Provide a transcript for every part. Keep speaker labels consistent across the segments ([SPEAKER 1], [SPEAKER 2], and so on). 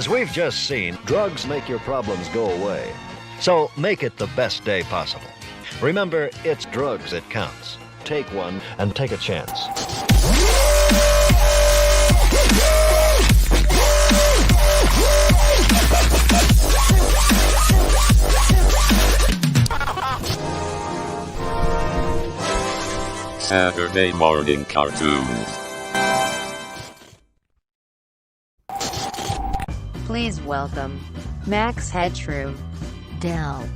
[SPEAKER 1] As we've just seen, drugs make your problems go away. So make it the best day possible. Remember, it's drugs that counts. Take one and take a chance.
[SPEAKER 2] Saturday morning cartoons.
[SPEAKER 3] Please welcome Max Headshrew, Dell,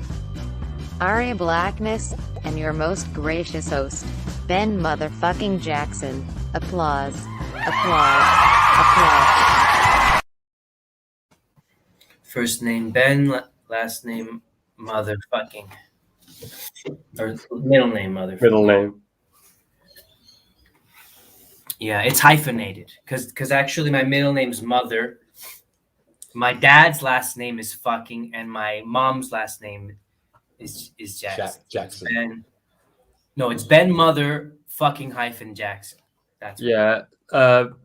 [SPEAKER 3] Aria Blackness, and your most gracious host, Ben Motherfucking Jackson. Applause. Applause. Applause.
[SPEAKER 4] First name Ben, last name Motherfucking. Or middle name Motherfucking.
[SPEAKER 5] Middle name.
[SPEAKER 4] Yeah, it's hyphenated because actually my middle name's Mother. My dad's last name is Fucking, and my mom's last name is Jackson.
[SPEAKER 6] Jackson.
[SPEAKER 4] It's Ben Mother Fucking hyphen Jackson. That's
[SPEAKER 5] Yeah.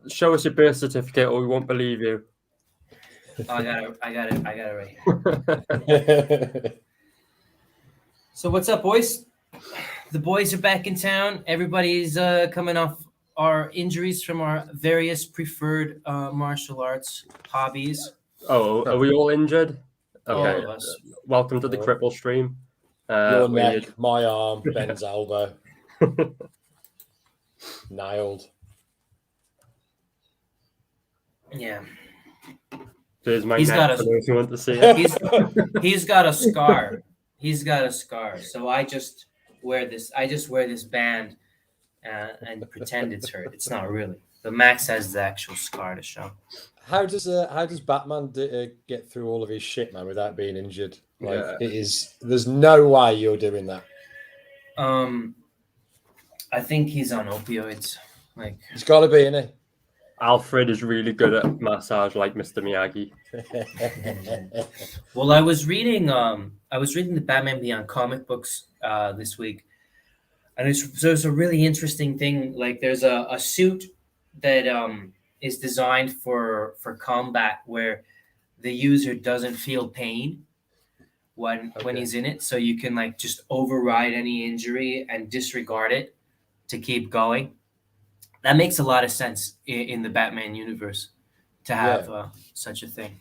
[SPEAKER 5] Show us your birth certificate, or we won't believe you.
[SPEAKER 4] I got it right here. So what's up, boys? The boys are back in town. Everybody's coming off our injuries from our various preferred martial arts hobbies.
[SPEAKER 5] Oh, are we all injured?
[SPEAKER 4] All
[SPEAKER 5] Okay.
[SPEAKER 4] of us.
[SPEAKER 5] Welcome to the cripple stream.
[SPEAKER 6] Your neck, my arm, Ben's elbow. Nailed.
[SPEAKER 4] Yeah.
[SPEAKER 5] There's my
[SPEAKER 4] He's
[SPEAKER 5] neck
[SPEAKER 4] got a-
[SPEAKER 5] for those who want to see it.
[SPEAKER 4] He's got a scar. He's got a scar. So I just wear this band and pretend it's hurt. It's not really. But Max has the actual scar to show.
[SPEAKER 6] How does Batman get through all of his shit, man, without being injured? Like there's no way you're doing that.
[SPEAKER 4] I think he's on opioids. Like
[SPEAKER 6] He's got to be, innit?
[SPEAKER 5] Alfred is really good at massage, like Mr. Miyagi.
[SPEAKER 4] Well, I was reading the Batman Beyond comic books this week, and there's a really interesting thing. Like there's a suit that is designed for combat where the user doesn't feel pain when he's in it, so you can like just override any injury and disregard it to keep going. That makes a lot of sense in the Batman universe to have such a thing.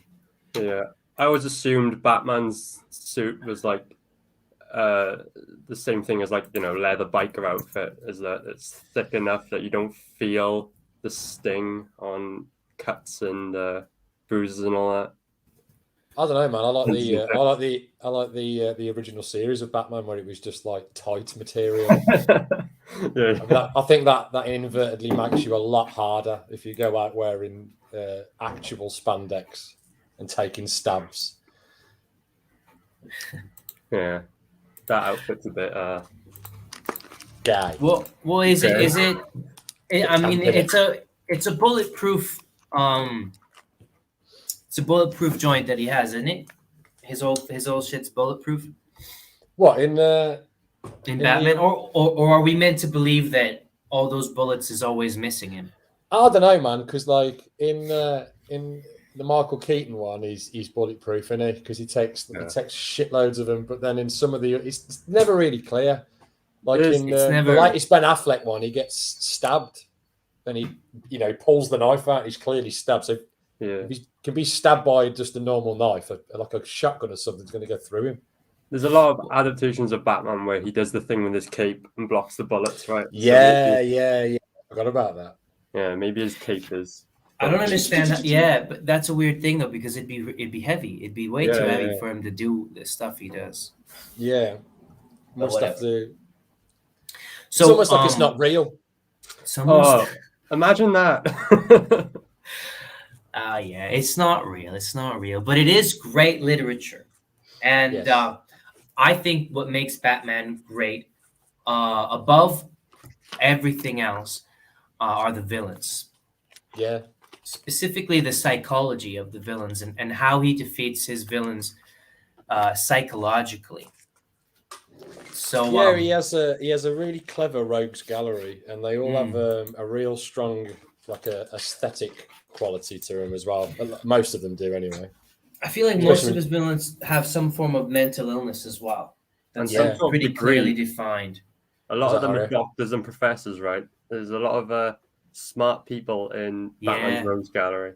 [SPEAKER 5] Yeah. I always assumed Batman's suit was like the same thing as like, leather biker outfit, is that it's thick enough that you don't feel the sting on cuts and bruises and all that.
[SPEAKER 6] I don't know, man. I like the original series of Batman where it was just like tight material. I think that inadvertently makes you a lot harder if you go out wearing actual spandex and taking stabs.
[SPEAKER 5] Yeah, that outfit's a bit
[SPEAKER 6] gay.
[SPEAKER 4] Well, is it? I mean, it's a bulletproof. It's a bulletproof joint that he has, isn't it? His old shit's bulletproof.
[SPEAKER 6] What in
[SPEAKER 4] Batman, or are we meant to believe that all those bullets is always missing him?
[SPEAKER 6] I don't know, man. Because like in the Michael Keaton one, he's bulletproof, isn't he? Because he takes shitloads of them. But then in some of the, it's never really clear. Like the latest Ben Affleck one, he gets stabbed, and he pulls the knife out. He's clearly stabbed. So if he can be stabbed by just a normal knife, like a shotgun or something's going to go through him.
[SPEAKER 5] There's a lot of adaptations of Batman where he does the thing with his cape and blocks the bullets, right?
[SPEAKER 6] Yeah. Forgot about that.
[SPEAKER 5] Yeah, maybe his cape is.
[SPEAKER 4] I don't understand that. Yeah, but that's a weird thing though, because it'd be heavy. It'd be way too heavy for him to do the stuff he does.
[SPEAKER 6] Yeah, more stuff to do.
[SPEAKER 4] So
[SPEAKER 6] it's almost like it's not real.
[SPEAKER 5] Imagine that.
[SPEAKER 4] Yeah, it's not real. It's not real, but it is great literature, and I think what makes Batman great, above everything else, are the villains.
[SPEAKER 6] Yeah.
[SPEAKER 4] Specifically, the psychology of the villains and how he defeats his villains psychologically. So
[SPEAKER 6] he has a really clever rogues gallery, and they all have a real strong aesthetic quality to them as well. Most of them do anyway.
[SPEAKER 4] I feel like most of his villains have some form of mental illness as well. That's pretty clearly defined.
[SPEAKER 5] A lot of them are doctors and professors, right? There's a lot of smart people in Batman's Rogues Gallery.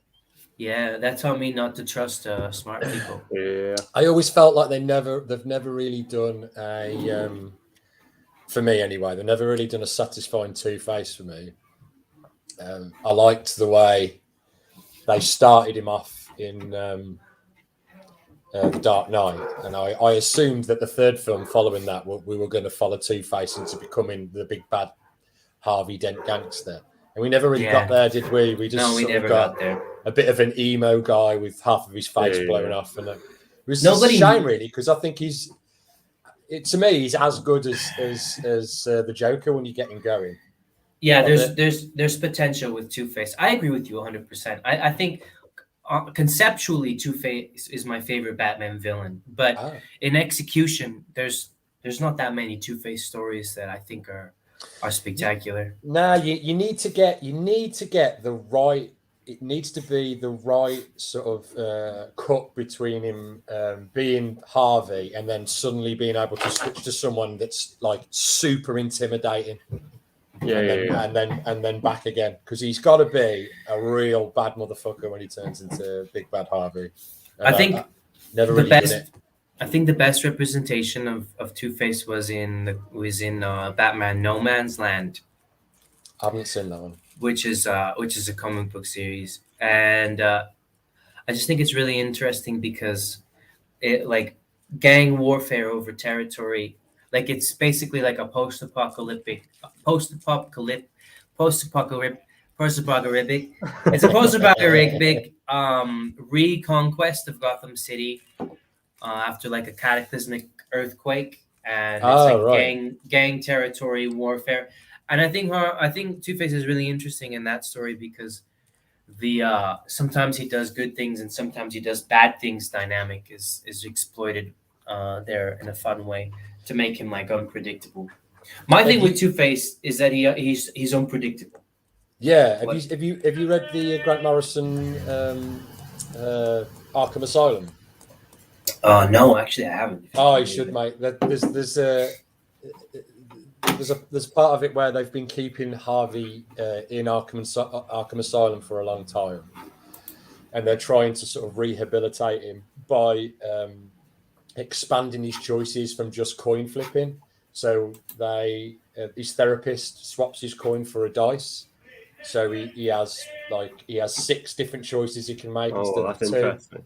[SPEAKER 4] Yeah, that taught me not to trust smart people.
[SPEAKER 5] Yeah,
[SPEAKER 6] I always felt like they've never really done a for me anyway. They've never really done a satisfying Two-Face for me. I liked the way they started him off in The Dark Knight, and I assumed that the third film following that we were going to follow Two-Face into becoming the big bad Harvey Dent gangster. And we never really got there, did we? We just
[SPEAKER 4] never got there.
[SPEAKER 6] A bit of an emo guy with half of his face blown off, and it was a shame, really, because I think to me, he's as good as the Joker when you get him going.
[SPEAKER 4] Yeah, there's potential with Two-Face. I agree with you 100%. I think conceptually, Two-Face is my favorite Batman villain, but in execution, there's not that many Two-Face stories that I think are spectacular.
[SPEAKER 6] No, you need to get the right. It needs to be the right sort of cut between him being Harvey and then suddenly being able to switch to someone that's like super intimidating. And then back again, because he's got to be a real bad motherfucker when he turns into Big Bad Harvey.
[SPEAKER 4] I think
[SPEAKER 6] never really done it.
[SPEAKER 4] I think the best representation of Two-Face was in Batman No Man's Land.
[SPEAKER 6] I haven't seen that one.
[SPEAKER 4] Which is a comic book series, and I just think it's really interesting because it like gang warfare over territory, like it's basically like a post-apocalyptic. It's a post-apocalyptic reconquest of Gotham City after like a cataclysmic earthquake, and it's gang territory warfare. And I think Two-Face is really interesting in that story because the sometimes he does good things and sometimes he does bad things dynamic is exploited there in a fun way to make him like unpredictable. My thing with Two-Face is that he's unpredictable.
[SPEAKER 6] Yeah, have you read the Grant Morrison Arkham Asylum?
[SPEAKER 4] No, actually I haven't.
[SPEAKER 6] Oh, you should, mate. There's part of it where they've been keeping Harvey in Arkham Asylum for a long time, and they're trying to sort of rehabilitate him by expanding his choices from just coin flipping. So his therapist swaps his coin for a dice, so he has 6 different choices he can make instead of 2.
[SPEAKER 5] Interesting.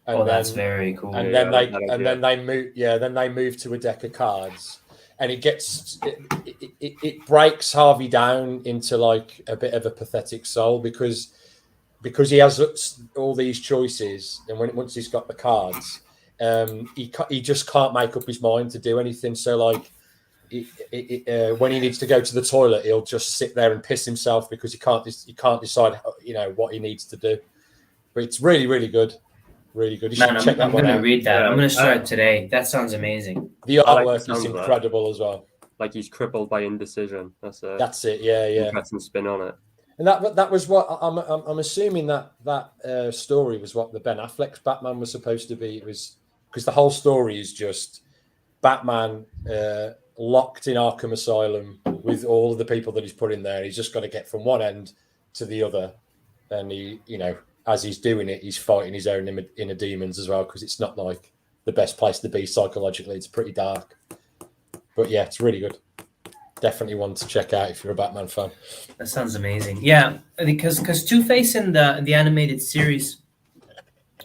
[SPEAKER 6] And
[SPEAKER 4] that's very cool.
[SPEAKER 6] And then they move to a deck of cards. And it breaks Harvey down into like a bit of a pathetic soul because he has all these choices, and once he's got the cards, he just can't make up his mind to do anything. So like, when he needs to go to the toilet, he'll just sit there and piss himself because he can't decide what he needs to do. But it's really, really good. Really good. You should check that one out.
[SPEAKER 4] I'm going to read that. I'm going to start today. That sounds amazing.
[SPEAKER 6] The artwork is incredible as well.
[SPEAKER 5] Like he's crippled by indecision. That's
[SPEAKER 6] it. Yeah.
[SPEAKER 5] Interesting spin on it.
[SPEAKER 6] And that was what I'm assuming that story was what the Ben Affleck's Batman was supposed to be. It was because the whole story is just Batman locked in Arkham Asylum with all of the people that he's put in there. He's just got to get from one end to the other, and as he's doing it, he's fighting his own inner demons as well, because it's not like the best place to be psychologically. It's pretty dark. But yeah, it's really good. Definitely one to check out if you're a Batman fan.
[SPEAKER 4] That sounds amazing. Yeah, because Two-Face in the animated series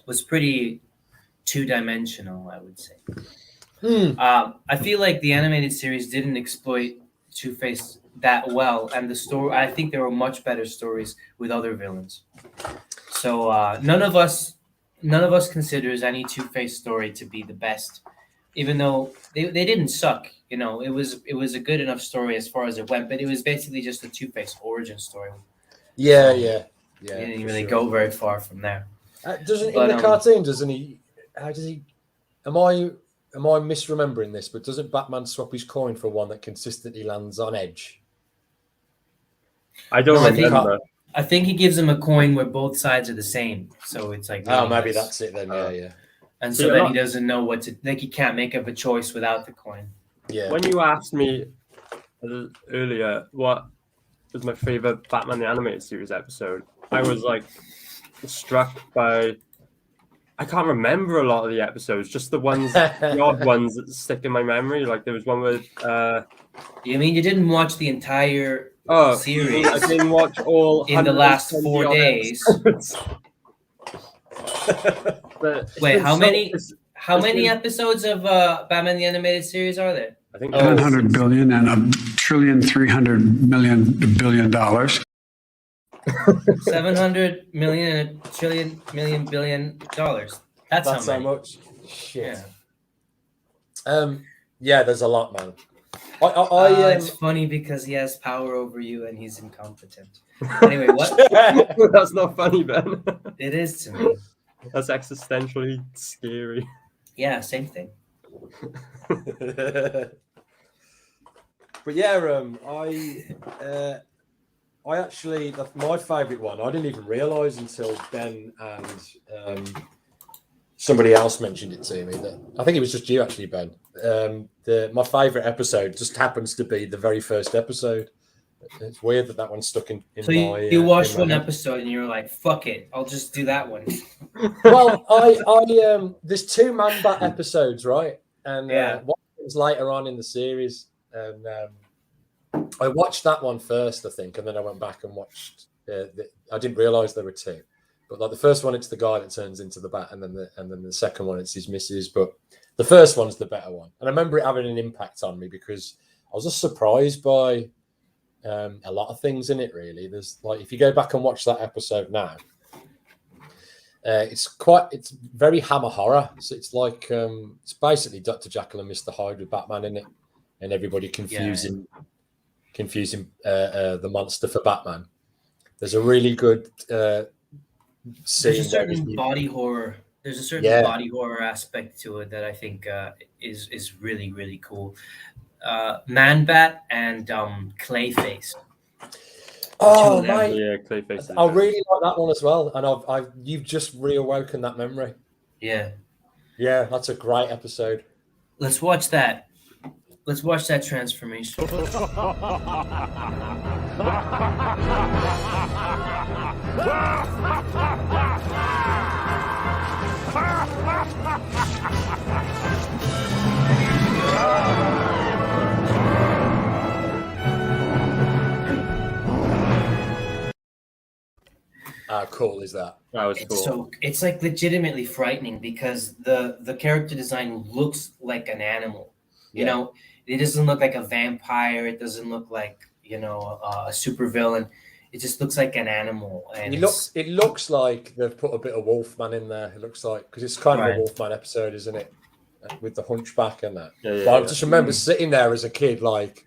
[SPEAKER 4] was pretty two-dimensional, I would say. I feel like the animated series didn't exploit Two-Face that well, and I think there were much better stories with other villains. So none of us considers any Two-Face story to be the best, even though they didn't suck. It was a good enough story as far as it went, but it was basically just a Two-Face origin story.
[SPEAKER 6] Yeah.
[SPEAKER 4] It didn't really go very far from there.
[SPEAKER 6] In the cartoon, doesn't he? How does he? Am I misremembering this? But doesn't Batman swap his coin for one that consistently lands on edge?
[SPEAKER 5] I don't remember.
[SPEAKER 4] I think he gives him a coin where both sides are the same, so it's like
[SPEAKER 6] Oh,
[SPEAKER 4] really
[SPEAKER 6] maybe
[SPEAKER 4] nice.
[SPEAKER 6] that's it then. Yeah.
[SPEAKER 4] And
[SPEAKER 5] See,
[SPEAKER 4] so
[SPEAKER 5] a
[SPEAKER 4] then
[SPEAKER 5] lot-
[SPEAKER 4] he doesn't know what to like. He can't make up a choice without the coin.
[SPEAKER 6] Yeah.
[SPEAKER 5] When you asked me earlier what was my favorite Batman the Animated Series episode, I was like struck by. I can't remember a lot of the episodes, just the ones, the odd ones that stick in my memory. Like there was one with.
[SPEAKER 4] You mean you didn't watch the entire series?
[SPEAKER 5] I didn't watch all
[SPEAKER 4] in the last 4
[SPEAKER 5] 120
[SPEAKER 4] days. Wait, how many? How many episodes of Batman the Animated Series are there?
[SPEAKER 5] I think
[SPEAKER 2] 700 billion and $1,300,000,000,000,000,000 dollars.
[SPEAKER 4] 700 million and a trillion million billion dollars. That's how
[SPEAKER 6] so
[SPEAKER 4] many.
[SPEAKER 6] much. Shit.
[SPEAKER 4] Yeah.
[SPEAKER 6] Yeah, there's a lot, man.
[SPEAKER 4] It's funny because he has power over you and he's incompetent. Anyway, what?
[SPEAKER 5] That's not funny, Ben.
[SPEAKER 4] It is to me.
[SPEAKER 5] That's existentially scary.
[SPEAKER 4] Yeah, same thing.
[SPEAKER 6] But yeah, I actually my favourite one. I didn't even realise until Ben and somebody else mentioned it to me. That I think it was just you actually, Ben. My favourite episode just happens to be the very first episode. It's weird that one stuck in
[SPEAKER 4] So
[SPEAKER 6] my.
[SPEAKER 4] you watched
[SPEAKER 6] in my
[SPEAKER 4] one
[SPEAKER 6] head.
[SPEAKER 4] episode and you were like, "Fuck it, I'll just do that one."
[SPEAKER 6] Well, I there's 2 Man-Bat episodes, right? And
[SPEAKER 4] Yeah.
[SPEAKER 6] one was later on in the series, and I watched that one first, I think, and then I went back and watched. I didn't realize there were 2, but like the first one, it's the guy that turns into the bat, and then the second one, it's his missus. But the first one's the better one, and I remember it having an impact on me because I was just surprised by a lot of things in it. Really, there's like if you go back and watch that episode now. It's very Hammer horror. So it's like it's basically Dr. Jekyll and Mr. Hyde with Batman in it, and everybody confusing the monster for Batman. There's a really good scene.
[SPEAKER 4] There's a certain body horror. There's a certain body horror aspect to it that I think is really really cool. Man-Bat and Clayface.
[SPEAKER 6] Oh, mate.
[SPEAKER 5] Yeah, Clayface.
[SPEAKER 6] I really like that one as well, and you've just reawoken that memory.
[SPEAKER 4] Yeah.
[SPEAKER 6] Yeah, that's a great episode.
[SPEAKER 4] Let's watch that. Let's watch that transformation.
[SPEAKER 6] How cool is that?
[SPEAKER 5] That was cool.
[SPEAKER 4] So it's like legitimately frightening because the character design looks like an animal. You know, it doesn't look like a vampire. It doesn't look like a supervillain. It just looks like an animal. And
[SPEAKER 6] it looks like they've put a bit of Wolfman in there. It looks like because it's kind of a Wolfman episode, isn't it? With the hunchback and that. I just remember sitting there as a kid, like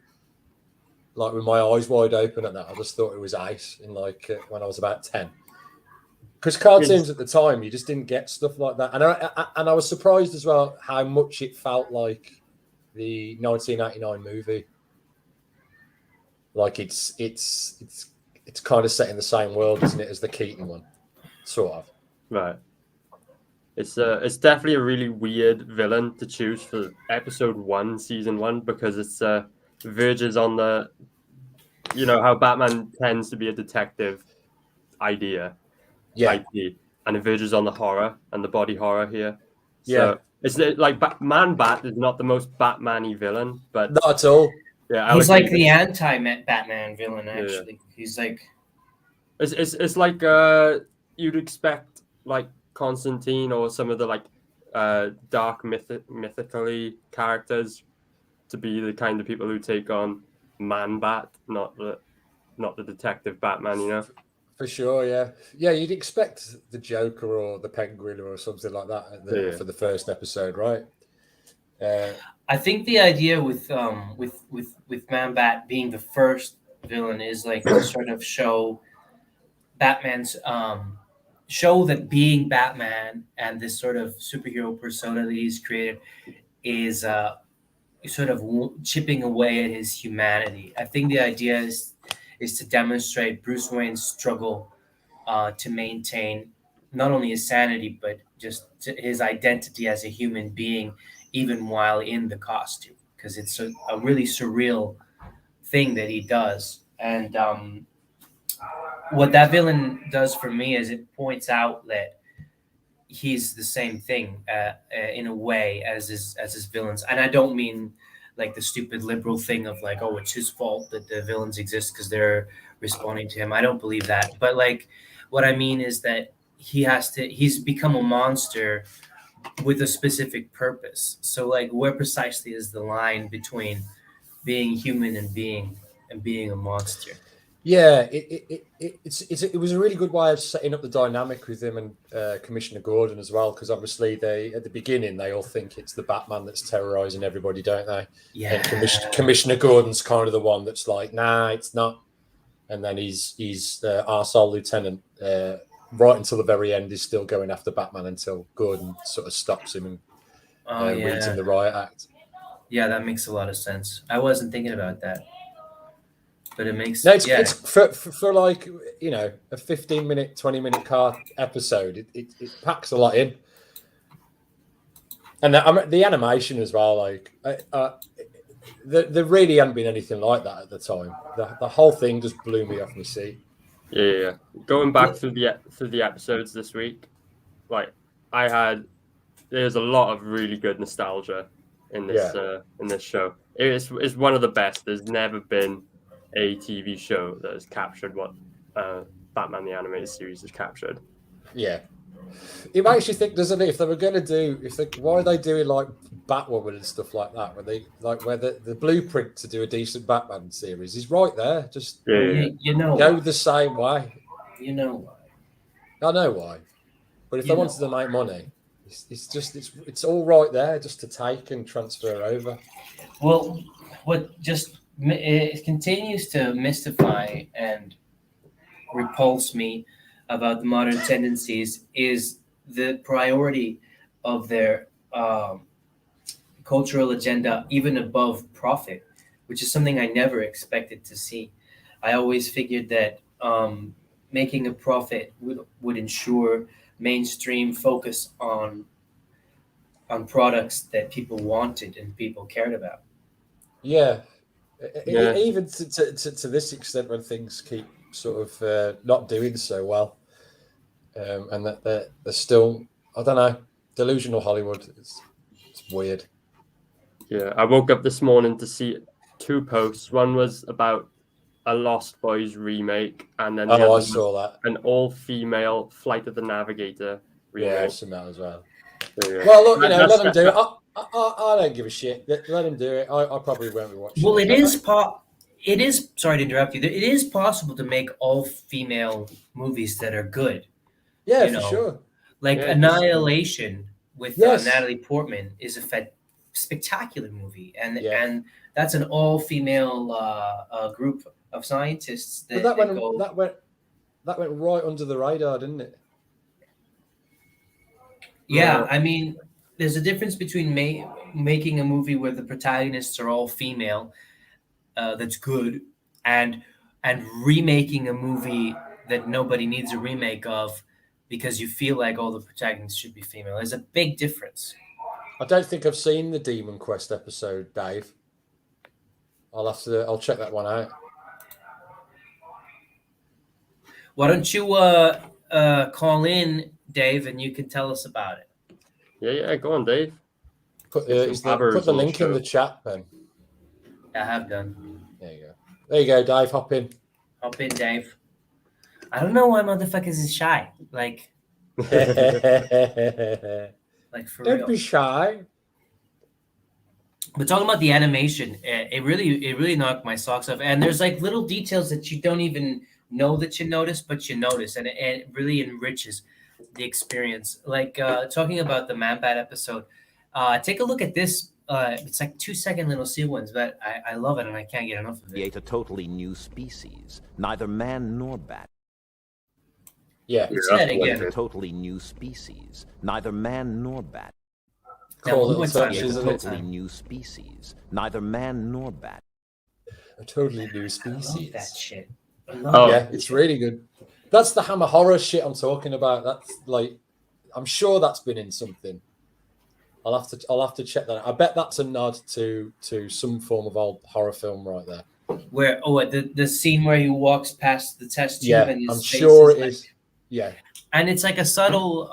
[SPEAKER 6] with my eyes wide open at that. I just thought it was ace in when I was about 10. Because cartoons at the time, you just didn't get stuff like that, and I was surprised as well how much it felt like the 1989 movie. Like it's kind of set in the same world, isn't it, as the Keaton one, sort of.
[SPEAKER 5] Right. It's definitely a really weird villain to choose for episode 1, season 1, because it's verges on the, how Batman tends to be a detective idea. IP, and it verges on the horror and the body horror here. So it's like Man-Bat is not the most Batman-y villain, but
[SPEAKER 6] not at all.
[SPEAKER 5] Yeah,
[SPEAKER 4] he's like the anti-Batman villain. Actually, he's like
[SPEAKER 5] it's like you'd expect like Constantine or some of the dark mythically characters to be the kind of people who take on Man-Bat, not the detective Batman,
[SPEAKER 6] For sure, yeah. You'd expect the Joker or the Penguin or something like that for the first episode, right?
[SPEAKER 4] I think the idea with Man-Bat being the first villain is like to sort of show Batman's show that being Batman and this sort of superhero persona that he's created is sort of chipping away at his humanity. I think the idea is is to demonstrate Bruce Wayne's struggle to maintain not only his sanity but just his identity as a human being, even while in the costume, because it's a really surreal thing that he does. And what that villain does for me is it points out that he's the same thing in a way as his villains. And I don't mean like the stupid liberal thing of like, oh, it's his fault that the villains exist because they're responding to him. I don't believe that. But like, what I mean is that he's become a monster with a specific purpose. So like, where precisely is the line between being human and being a monster?
[SPEAKER 6] Yeah, it was a really good way of setting up the dynamic with him and Commissioner Gordon as well, because obviously at the beginning they all think it's the Batman that's terrorizing everybody, don't they?
[SPEAKER 4] Yeah.
[SPEAKER 6] And Commissioner Gordon's kind of the one that's like, nah, it's not. And then he's arsehole lieutenant right until the very end is still going after Batman until Gordon sort of stops him and reads him the riot act.
[SPEAKER 4] Yeah, that makes a lot of sense. I wasn't thinking about that. But it makes
[SPEAKER 6] it's for like, you know, a 15-minute, 20-minute car episode. It packs a lot in, and the animation as well. Like, there really hadn't been anything like that at the time. The whole thing just blew me off my seat.
[SPEAKER 5] Yeah. Going back through the episodes this week, like there's a lot of really good nostalgia in this show. It's one of the best. There's never been a TV show that has captured what Batman the Animated Series has captured.
[SPEAKER 6] Yeah. It makes you think, doesn't it? If they were going to why are they doing like Batwoman and stuff like that? Where the blueprint to do a decent Batman series is right there. Just
[SPEAKER 4] you know,
[SPEAKER 6] go the same way.
[SPEAKER 4] You know why?
[SPEAKER 6] I know why. But if they wanted to make money, it's all right there just to take and transfer over.
[SPEAKER 4] Well, it continues to mystify and repulse me about the modern tendencies is the priority of their cultural agenda, even above profit, which is something I never expected to see. I always figured that making a profit would ensure mainstream focus on products that people wanted and people cared about.
[SPEAKER 6] Yeah. Even to this extent, when things keep sort of not doing so well, and that they're still, I don't know, delusional Hollywood. It's weird.
[SPEAKER 5] Yeah, I woke up this morning to see 2 posts. One was about a Lost Boys remake, and then
[SPEAKER 6] I saw that,
[SPEAKER 5] an all-female Flight of the Navigator remake.
[SPEAKER 6] Yeah, I've seen that as well.
[SPEAKER 5] Yeah.
[SPEAKER 6] Well, look, let them do it. I don't give a shit. Let them do it. I probably won't be watching.
[SPEAKER 4] Well, it is. Sorry to interrupt you. It is possible to make all female movies that are good.
[SPEAKER 6] Yeah, for sure.
[SPEAKER 4] Like Annihilation with Natalie Portman is a spectacular movie, and that's an all female group of scientists.
[SPEAKER 6] That went right under the radar, didn't it?
[SPEAKER 4] Yeah, I mean, there's a difference between making a movie where the protagonists are all female, that's good, and remaking a movie that nobody needs a remake of because you feel like all the protagonists should be female. There's a big difference.
[SPEAKER 6] I don't think I've seen the Demon Quest episode, Dave. I'll check that one out.
[SPEAKER 4] Why don't you call in, Dave, and you can tell us about it.
[SPEAKER 5] Yeah, go on, Dave.
[SPEAKER 6] Put the link in the chat, Ben.
[SPEAKER 4] I have done.
[SPEAKER 6] There you go, Dave. Hop in,
[SPEAKER 4] Dave. I don't know why motherfuckers is shy. Like for
[SPEAKER 6] Don't
[SPEAKER 4] real.
[SPEAKER 6] be shy.
[SPEAKER 4] But talking about the animation, it really knocked my socks off. And there's like little details that you don't even know that you notice, but you notice, and it really enriches the experience. Like talking about the Man-Bat episode, take a look at this. It's like 2-second little sequence, but I love it and I can't get enough of it.
[SPEAKER 7] Create a totally new species, neither man nor bat.
[SPEAKER 6] Yeah,
[SPEAKER 4] say it again.
[SPEAKER 7] A totally new species, neither man nor bat.
[SPEAKER 6] Cool little
[SPEAKER 4] one time,
[SPEAKER 6] touch,
[SPEAKER 7] A
[SPEAKER 6] isn't it?
[SPEAKER 7] totally new species, neither man nor bat.
[SPEAKER 6] A totally new
[SPEAKER 4] I love that
[SPEAKER 6] species.
[SPEAKER 4] shit.
[SPEAKER 6] Yeah, it's really good. That's the Hammer horror shit I'm talking about. That's like, I'm sure that's been in something. I'll have to check that out. I bet that's a nod to some form of old horror film right there.
[SPEAKER 4] Where the scene where he walks past the test tube,
[SPEAKER 6] Yeah,
[SPEAKER 4] and his
[SPEAKER 6] I'm
[SPEAKER 4] face
[SPEAKER 6] sure
[SPEAKER 4] is
[SPEAKER 6] it
[SPEAKER 4] like,
[SPEAKER 6] is. Yeah,
[SPEAKER 4] and it's like a subtle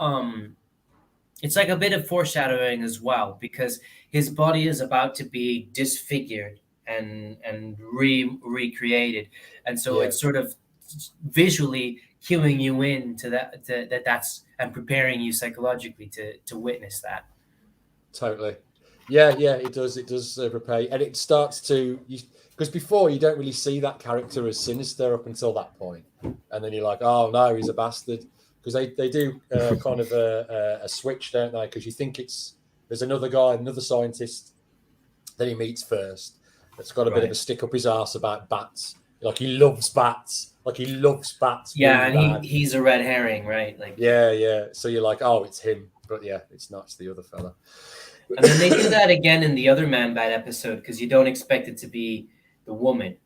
[SPEAKER 4] it's like a bit of foreshadowing as well, because his body is about to be disfigured and recreated, and so it's sort of visually cueing you in to that's and preparing you psychologically to witness that.
[SPEAKER 6] totally. Yeah, it does prepare, and it starts to, because before you don't really see that character as sinister up until that point, and then you're like, oh no, he's a bastard, because they do kind of a switch, don't they? Because you think there's another guy, another scientist that he meets first that's got a bit of a stick up his arse about bats. Like he loves bats.
[SPEAKER 4] Yeah,
[SPEAKER 6] really
[SPEAKER 4] and he's a red herring, right? Like
[SPEAKER 6] yeah. So you're like, oh, it's him, but yeah, it's not. It's the other fella.
[SPEAKER 4] And then they do that again in the other Man-Bat episode, because you don't expect it to be the woman.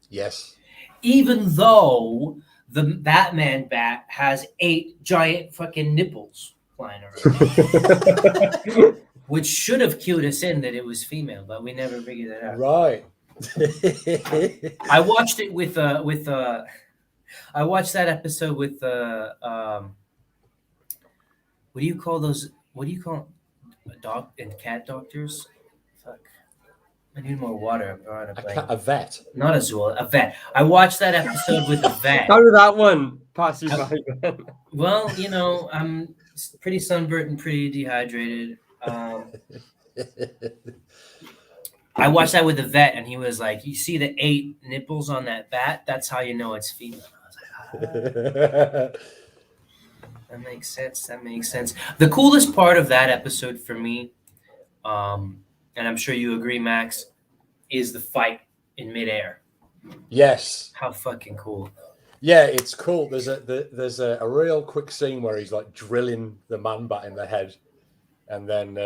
[SPEAKER 6] Yes.
[SPEAKER 4] Even though that Man-Bat has 8 giant fucking nipples flying around. Which should have cued us in that it was female, but we never figured that out.
[SPEAKER 6] Right.
[SPEAKER 4] I watched it with I watched that episode with what do you call those? What do you call dog and cat doctors? Fuck. I need more water. I'm drawing a blank.
[SPEAKER 6] A vet.
[SPEAKER 4] Not a zoo, a vet. I watched that episode with a vet.
[SPEAKER 5] How did that one pass you by?
[SPEAKER 4] Well, you know, I'm pretty sunburnt and pretty dehydrated. I watched that with a vet, and he was like, "You see the 8 nipples on that bat? That's how you know it's female." I was like, That makes sense. The coolest part of that episode for me, and I'm sure you agree, Max, is the fight in midair.
[SPEAKER 6] Yes.
[SPEAKER 4] How fucking cool.
[SPEAKER 6] Yeah, it's cool. There's a real quick scene where he's like drilling the Man-Bat in the head, and then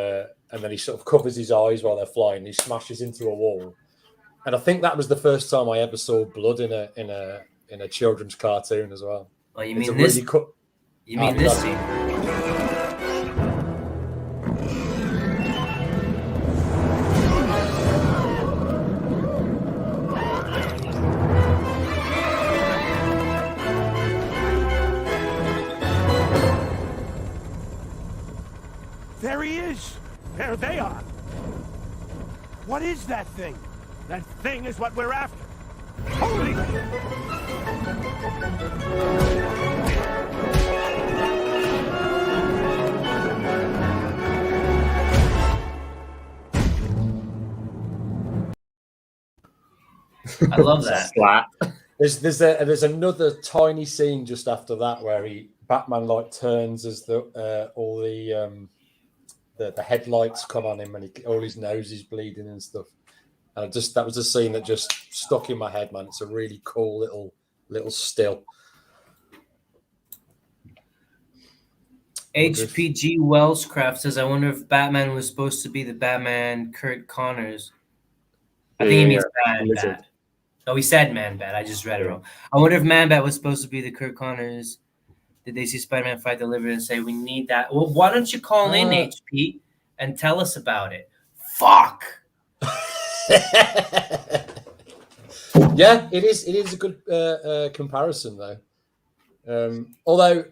[SPEAKER 6] he sort of covers his eyes while they're flying. He smashes into a wall, and I think that was the first time I ever saw blood in a children's cartoon as well.
[SPEAKER 4] Oh, you mean this?
[SPEAKER 6] Really
[SPEAKER 4] You mean this scene?
[SPEAKER 8] There he is. There they are. What is that thing? That thing is what we're after. Holy!
[SPEAKER 4] I love that.
[SPEAKER 5] Slap.
[SPEAKER 6] There's another tiny scene just after that where Batman like turns as all the headlights come on him and all his nose is bleeding and stuff. And that was a scene that just stuck in my head, man. It's a really cool little still.
[SPEAKER 4] HPG Wellscraft says, I wonder if Batman was supposed to be the Batman Kurt Connors. I think he means Man-Bat. Oh, he said Man-Bat. I just read it wrong. I wonder if Man-Bat was supposed to be the Kurt Connors. Did they see Spider-Man fight delivered and say, we need that? Well, why don't you call in, HP, and tell us about it? Fuck!
[SPEAKER 6] Yeah, it is a good comparison, though. Although,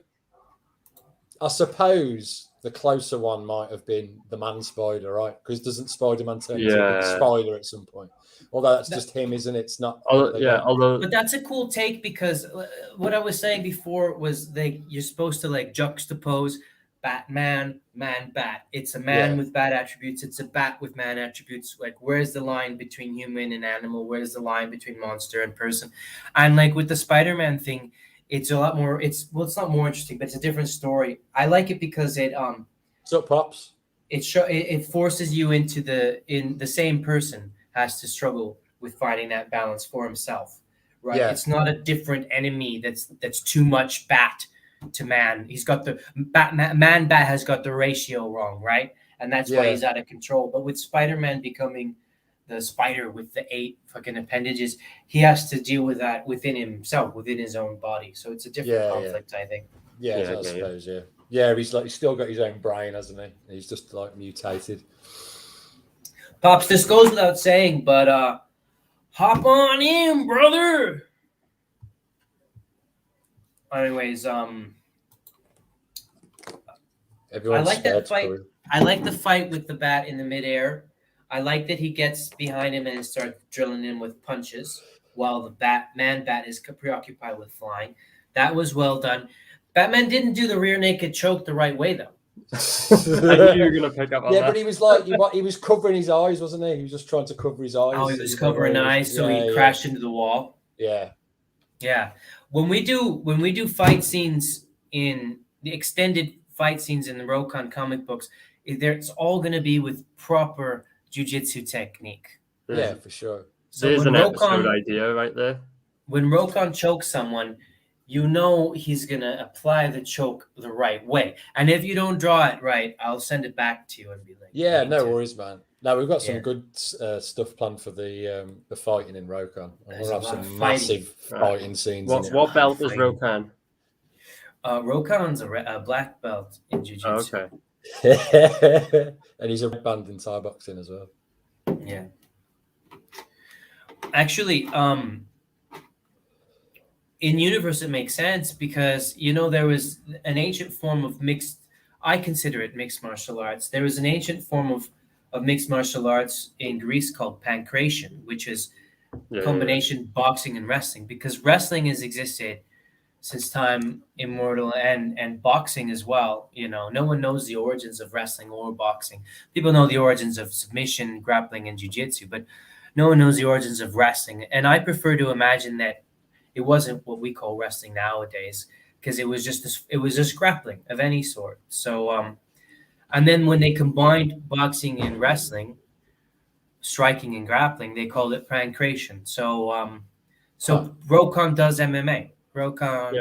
[SPEAKER 6] I suppose the closer one might have been the Man-Spider, right? Because doesn't Spider-Man turn into a big spider at some point? Although that's just him, isn't it? It's not.
[SPEAKER 5] Although.
[SPEAKER 4] But that's a cool take, because what I was saying before was you're supposed to like juxtapose Batman, Man-Bat. It's a man with bat attributes. It's a bat with man attributes. Like, where's the line between human and animal? Where's the line between monster and person? And like with the Spider-Man thing, it's a lot more. It's not more interesting, but it's a different story. I like it because it
[SPEAKER 6] So pops.
[SPEAKER 4] It forces you into the same person has to struggle with finding that balance for himself, right?
[SPEAKER 6] Yeah.
[SPEAKER 4] It's not a different enemy that's too much bat to man. He's got the Man-Bat has got the ratio wrong, right? And that's why he's out of control. But with Spider-Man becoming the spider with the 8 fucking appendages, he has to deal with that within himself, within his own body. So it's a different conflict, I think.
[SPEAKER 6] I suppose. Yeah, he's still got his own brain, hasn't he? He's just like mutated.
[SPEAKER 4] Pops, this goes without saying, but hop on in, brother. Anyways, I like that fight. I like the fight with the bat in the midair. I like that he gets behind him and starts drilling him with punches while the man bat is preoccupied with flying. That was well done. Batman didn't do the rear naked choke the right way, though.
[SPEAKER 5] I knew you were going to pick up on that.
[SPEAKER 6] Yeah, but he was like, he was covering his eyes, wasn't he? He was just trying to cover his eyes.
[SPEAKER 4] Oh, he was covering eyes, so he crashed into the wall.
[SPEAKER 6] Yeah.
[SPEAKER 4] Yeah. When we do fight scenes in the extended fight scenes in the Rokon comic books, it's all going to be with proper jiu-jitsu technique.
[SPEAKER 6] Yeah, for sure.
[SPEAKER 5] So there's an episode idea right there.
[SPEAKER 4] When Rokon chokes someone, you know he's going to apply the choke the right way. And if you don't draw it right, I'll send it back to you and be like,
[SPEAKER 6] yeah, no worries, man. Now we've got some good stuff planned for the fighting in Rokon. We'll have some massive fighting scenes.
[SPEAKER 5] What belt is Rokon?
[SPEAKER 4] Rokon's a black belt in jiu-jitsu.
[SPEAKER 5] Okay.
[SPEAKER 6] And he's a band in Thai boxing as well.
[SPEAKER 4] Yeah. Actually, in universe it makes sense because there was an ancient form of mixed. I consider it mixed martial arts. There was an ancient form of mixed martial arts in Greece called Pancration, which is combination boxing and wrestling. Because wrestling has existed since time immortal, and boxing as well. No one knows the origins of wrestling or boxing. People know the origins of submission, grappling, and jiu-jitsu, but no one knows the origins of wrestling. And I prefer to imagine that it wasn't what we call wrestling nowadays, because it was just grappling of any sort. So, and then when they combined boxing and wrestling, striking and grappling, they called it Pancration. So, Rokon does MMA. Rokon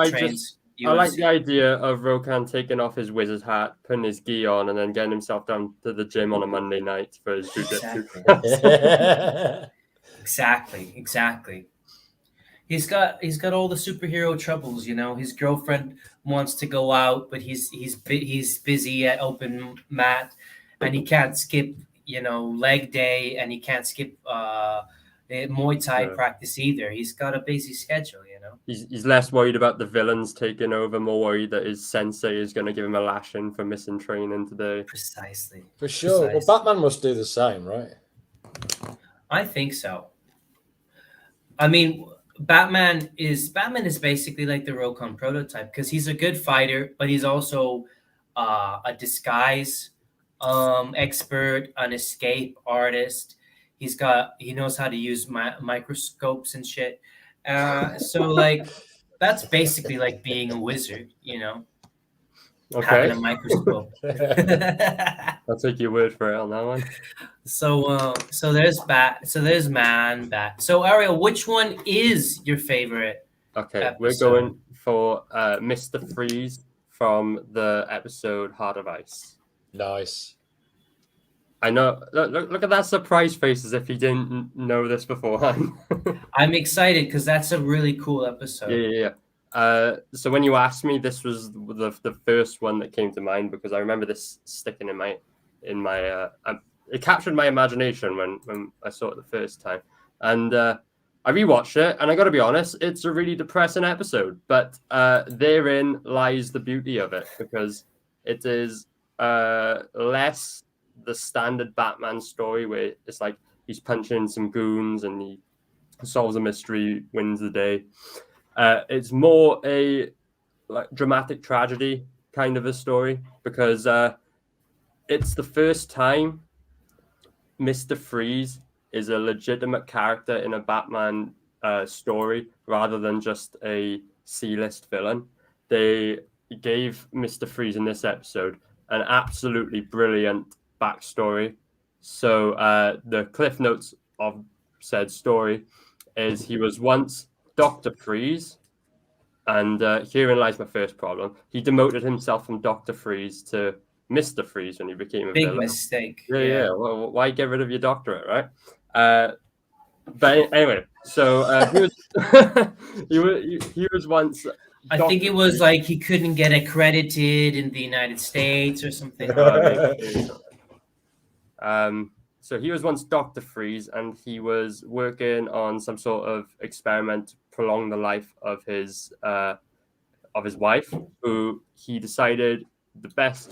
[SPEAKER 4] trains.
[SPEAKER 5] I like the idea of Rokon taking off his wizard hat, putting his gi on, and then getting himself down to the gym on a Monday night for his jiu-jitsu.
[SPEAKER 4] Exactly. He's got all the superhero troubles. His girlfriend wants to go out, but he's busy at open mat, and he can't skip leg day, and he can't skip Muay Thai practice either. He's got a busy schedule.
[SPEAKER 5] He's less worried about the villains taking over, more worried that his sensei is going to give him a lashing for missing training today.
[SPEAKER 4] Precisely.
[SPEAKER 6] For sure. Well, Batman must do the same, right?
[SPEAKER 4] I think so. I mean, Batman is basically like the Rokon prototype because he's a good fighter, but he's also a disguise expert, an escape artist. He knows how to use microscopes and shit. So like that's basically like being a wizard, having a microscope.
[SPEAKER 5] I'll take your word for it on that one.
[SPEAKER 4] So there's Man Bat. So Ariel, which one is your favorite?
[SPEAKER 5] Okay,
[SPEAKER 4] episode?
[SPEAKER 5] We're going for Mr. Freeze from the episode Heart of Ice.
[SPEAKER 6] Nice.
[SPEAKER 5] I know. Look at that surprise face, as if he didn't know this beforehand.
[SPEAKER 4] I'm excited because that's a really cool episode.
[SPEAKER 5] Yeah. So when you asked me, this was the first one that came to mind because I remember this sticking in my. It captured my imagination when I saw it the first time, and I rewatched it, and I got to be honest, it's a really depressing episode. But therein lies the beauty of it because it is less the standard Batman story where it's like he's punching some goons and he solves a mystery, wins the day. It's more a dramatic tragedy kind of a story because it's the first time Mr. Freeze is a legitimate character in a Batman story rather than just a C-list villain. They gave Mr. Freeze in this episode an absolutely brilliant backstory. So the cliff notes of said story is he was once Dr. Freeze, and herein lies my first problem. He demoted himself from Dr. Freeze to Mr. Freeze when he became a
[SPEAKER 4] Big
[SPEAKER 5] villain.
[SPEAKER 4] mistake.
[SPEAKER 5] Yeah. Well, why get rid of your doctorate, right? But anyway, so he was once.
[SPEAKER 4] I think it was like he couldn't get accredited in the United States or something.
[SPEAKER 5] So he was once Dr. Freeze, and he was working on some sort of experiment to prolong the life of his wife, who he decided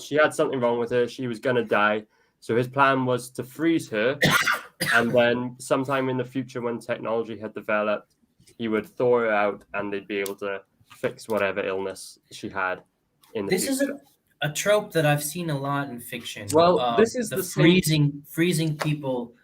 [SPEAKER 5] she had something wrong with her. She was gonna die. So his plan was to freeze her, and then sometime in the future, when technology had developed, he would thaw her out, and they'd be able to fix whatever illness she had in the future.
[SPEAKER 4] This is a trope that I've seen a lot in fiction.
[SPEAKER 5] Well, this is
[SPEAKER 4] the
[SPEAKER 5] same...
[SPEAKER 4] freezing people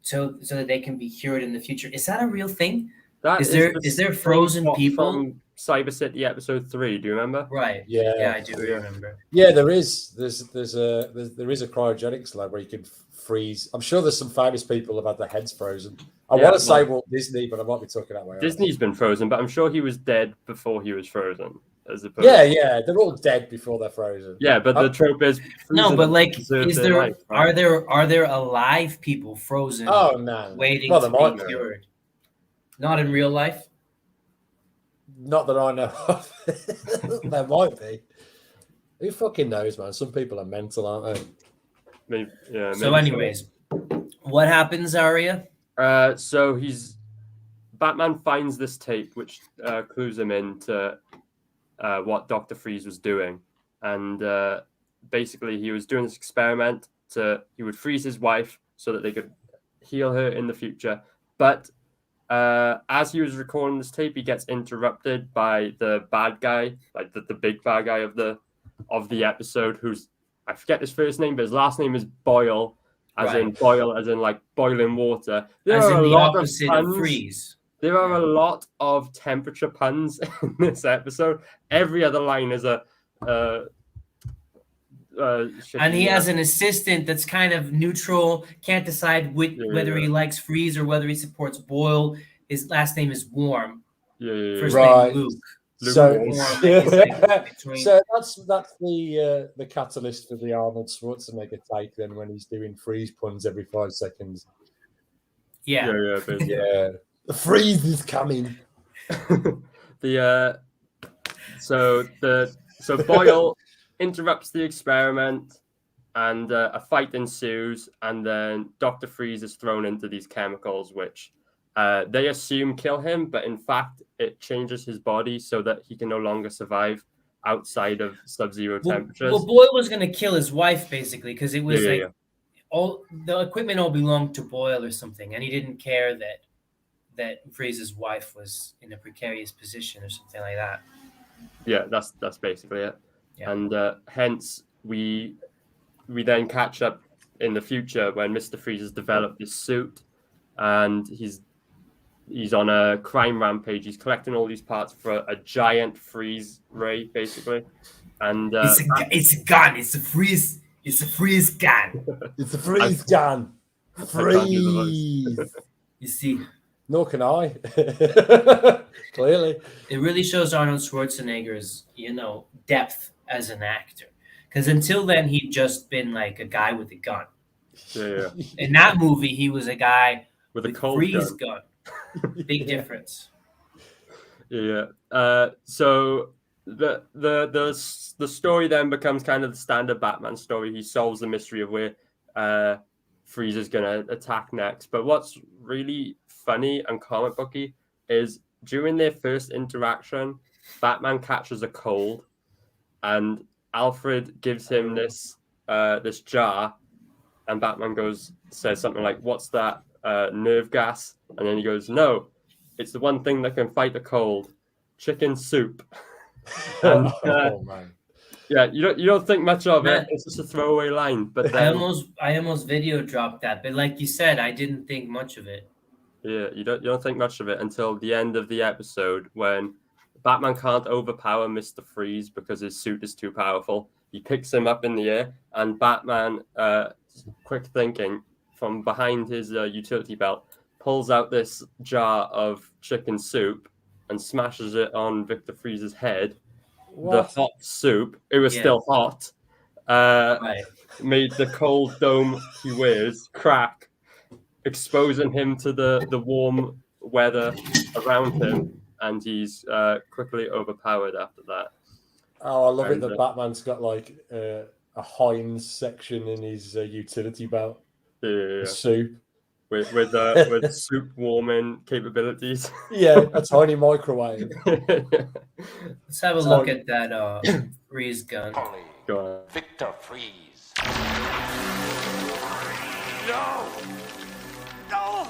[SPEAKER 4] so that they can be cured in the future. Is that a real thing? Is there frozen people
[SPEAKER 5] from Cyber City episode 3? Do you remember?
[SPEAKER 4] Right.
[SPEAKER 6] Yeah,
[SPEAKER 4] I do remember.
[SPEAKER 6] Yeah, there is. There is a cryogenics lab where you can freeze. I'm sure there's some famous people have had their heads frozen. I want to say Walt Disney, but I might be talking that way.
[SPEAKER 5] Disney's been frozen, but I'm sure he was dead before he was frozen.
[SPEAKER 6] Yeah, they're all dead before they're frozen.
[SPEAKER 5] Yeah, but the trope is
[SPEAKER 4] no, but like, are there alive people frozen?
[SPEAKER 6] Oh no,
[SPEAKER 4] waiting to be cured? Not in real life.
[SPEAKER 6] Not that I know of. There might be. Who fucking knows, man? Some people are mental, aren't they?
[SPEAKER 4] So, anyways, what happens, Arya?
[SPEAKER 5] So Batman finds this tape, which clues him into what Dr. Freeze was doing, and basically he was doing this experiment he would freeze his wife so that they could heal her in the future. But as he was recording this tape, he gets interrupted by the bad guy, like the big bad guy of the episode, who's, I forget his first name, but his last name is Boyle, as in like boiling water.
[SPEAKER 4] There are a lot of freeze.
[SPEAKER 5] There are a lot of temperature puns in this episode. Every other line is
[SPEAKER 4] and he has an assistant that's kind of neutral, can't decide whether he likes freeze or whether he supports boil. His last name is Warm. First name Luke.
[SPEAKER 6] So that's the catalyst for the Arnold Schwarzenegger take then, when he's doing freeze puns every 5 seconds.
[SPEAKER 4] Yeah.
[SPEAKER 6] The freeze is coming.
[SPEAKER 5] So Boyle interrupts the experiment, and a fight ensues, and then Dr. Freeze is thrown into these chemicals, which they assume kill him, but in fact it changes his body so that he can no longer survive outside of sub-zero temperatures.
[SPEAKER 4] Well, Boyle was going to kill his wife, basically, because it was all the equipment all belonged to Boyle or something, and he didn't care that Freeze's wife was in a precarious position or something like that.
[SPEAKER 5] Yeah, that's basically it. Yeah. And hence we then catch up in the future when Mr. Freeze has developed this suit, and he's on a crime rampage. He's collecting all these parts for a giant freeze ray, basically. And
[SPEAKER 4] it's a gun. It's a freeze gun. It's a freeze gun. Freeze. You see.
[SPEAKER 6] Nor can I. Clearly.
[SPEAKER 4] It really shows Arnold Schwarzenegger's, depth as an actor. Because until then, he'd just been like a guy with a gun.
[SPEAKER 5] Yeah.
[SPEAKER 4] In that movie, he was a guy
[SPEAKER 5] with a cold
[SPEAKER 4] freeze gun. Big difference.
[SPEAKER 5] Yeah. So the story then becomes kind of the standard Batman story. He solves the mystery of where Freeze is going to attack next. But what's really funny and comic booky is during their first interaction, Batman catches a cold, and Alfred gives him this jar, and Batman says something like, "What's that? Nerve gas?" And then he goes, "No, it's the one thing that can fight the cold, chicken soup." And,
[SPEAKER 6] man.
[SPEAKER 5] Yeah, you don't think much of it. It's just a throwaway line. But then,
[SPEAKER 4] I almost video dropped that, but like you said, I didn't think much of it.
[SPEAKER 5] Yeah, you don't think much of it until the end of the episode, when Batman can't overpower Mr. Freeze because his suit is too powerful. He picks him up in the air, and Batman, quick thinking, from behind his utility belt, pulls out this jar of chicken soup and smashes it on Victor Freeze's head. What? The hot soup, it was still hot,
[SPEAKER 4] Right.
[SPEAKER 5] made the cold dome he wears crack, exposing him to the warm weather around him, and he's quickly overpowered after that.
[SPEAKER 6] Oh, I love it
[SPEAKER 5] And,
[SPEAKER 6] that Batman's got like a Heinz section in his utility belt.
[SPEAKER 5] yeah,
[SPEAKER 6] Soup.
[SPEAKER 5] with soup warming capabilities.
[SPEAKER 6] Yeah, a tiny microwave.
[SPEAKER 4] Let's have a look at that freeze gun.
[SPEAKER 5] Go on.
[SPEAKER 9] Victor Freeze.
[SPEAKER 8] No! No!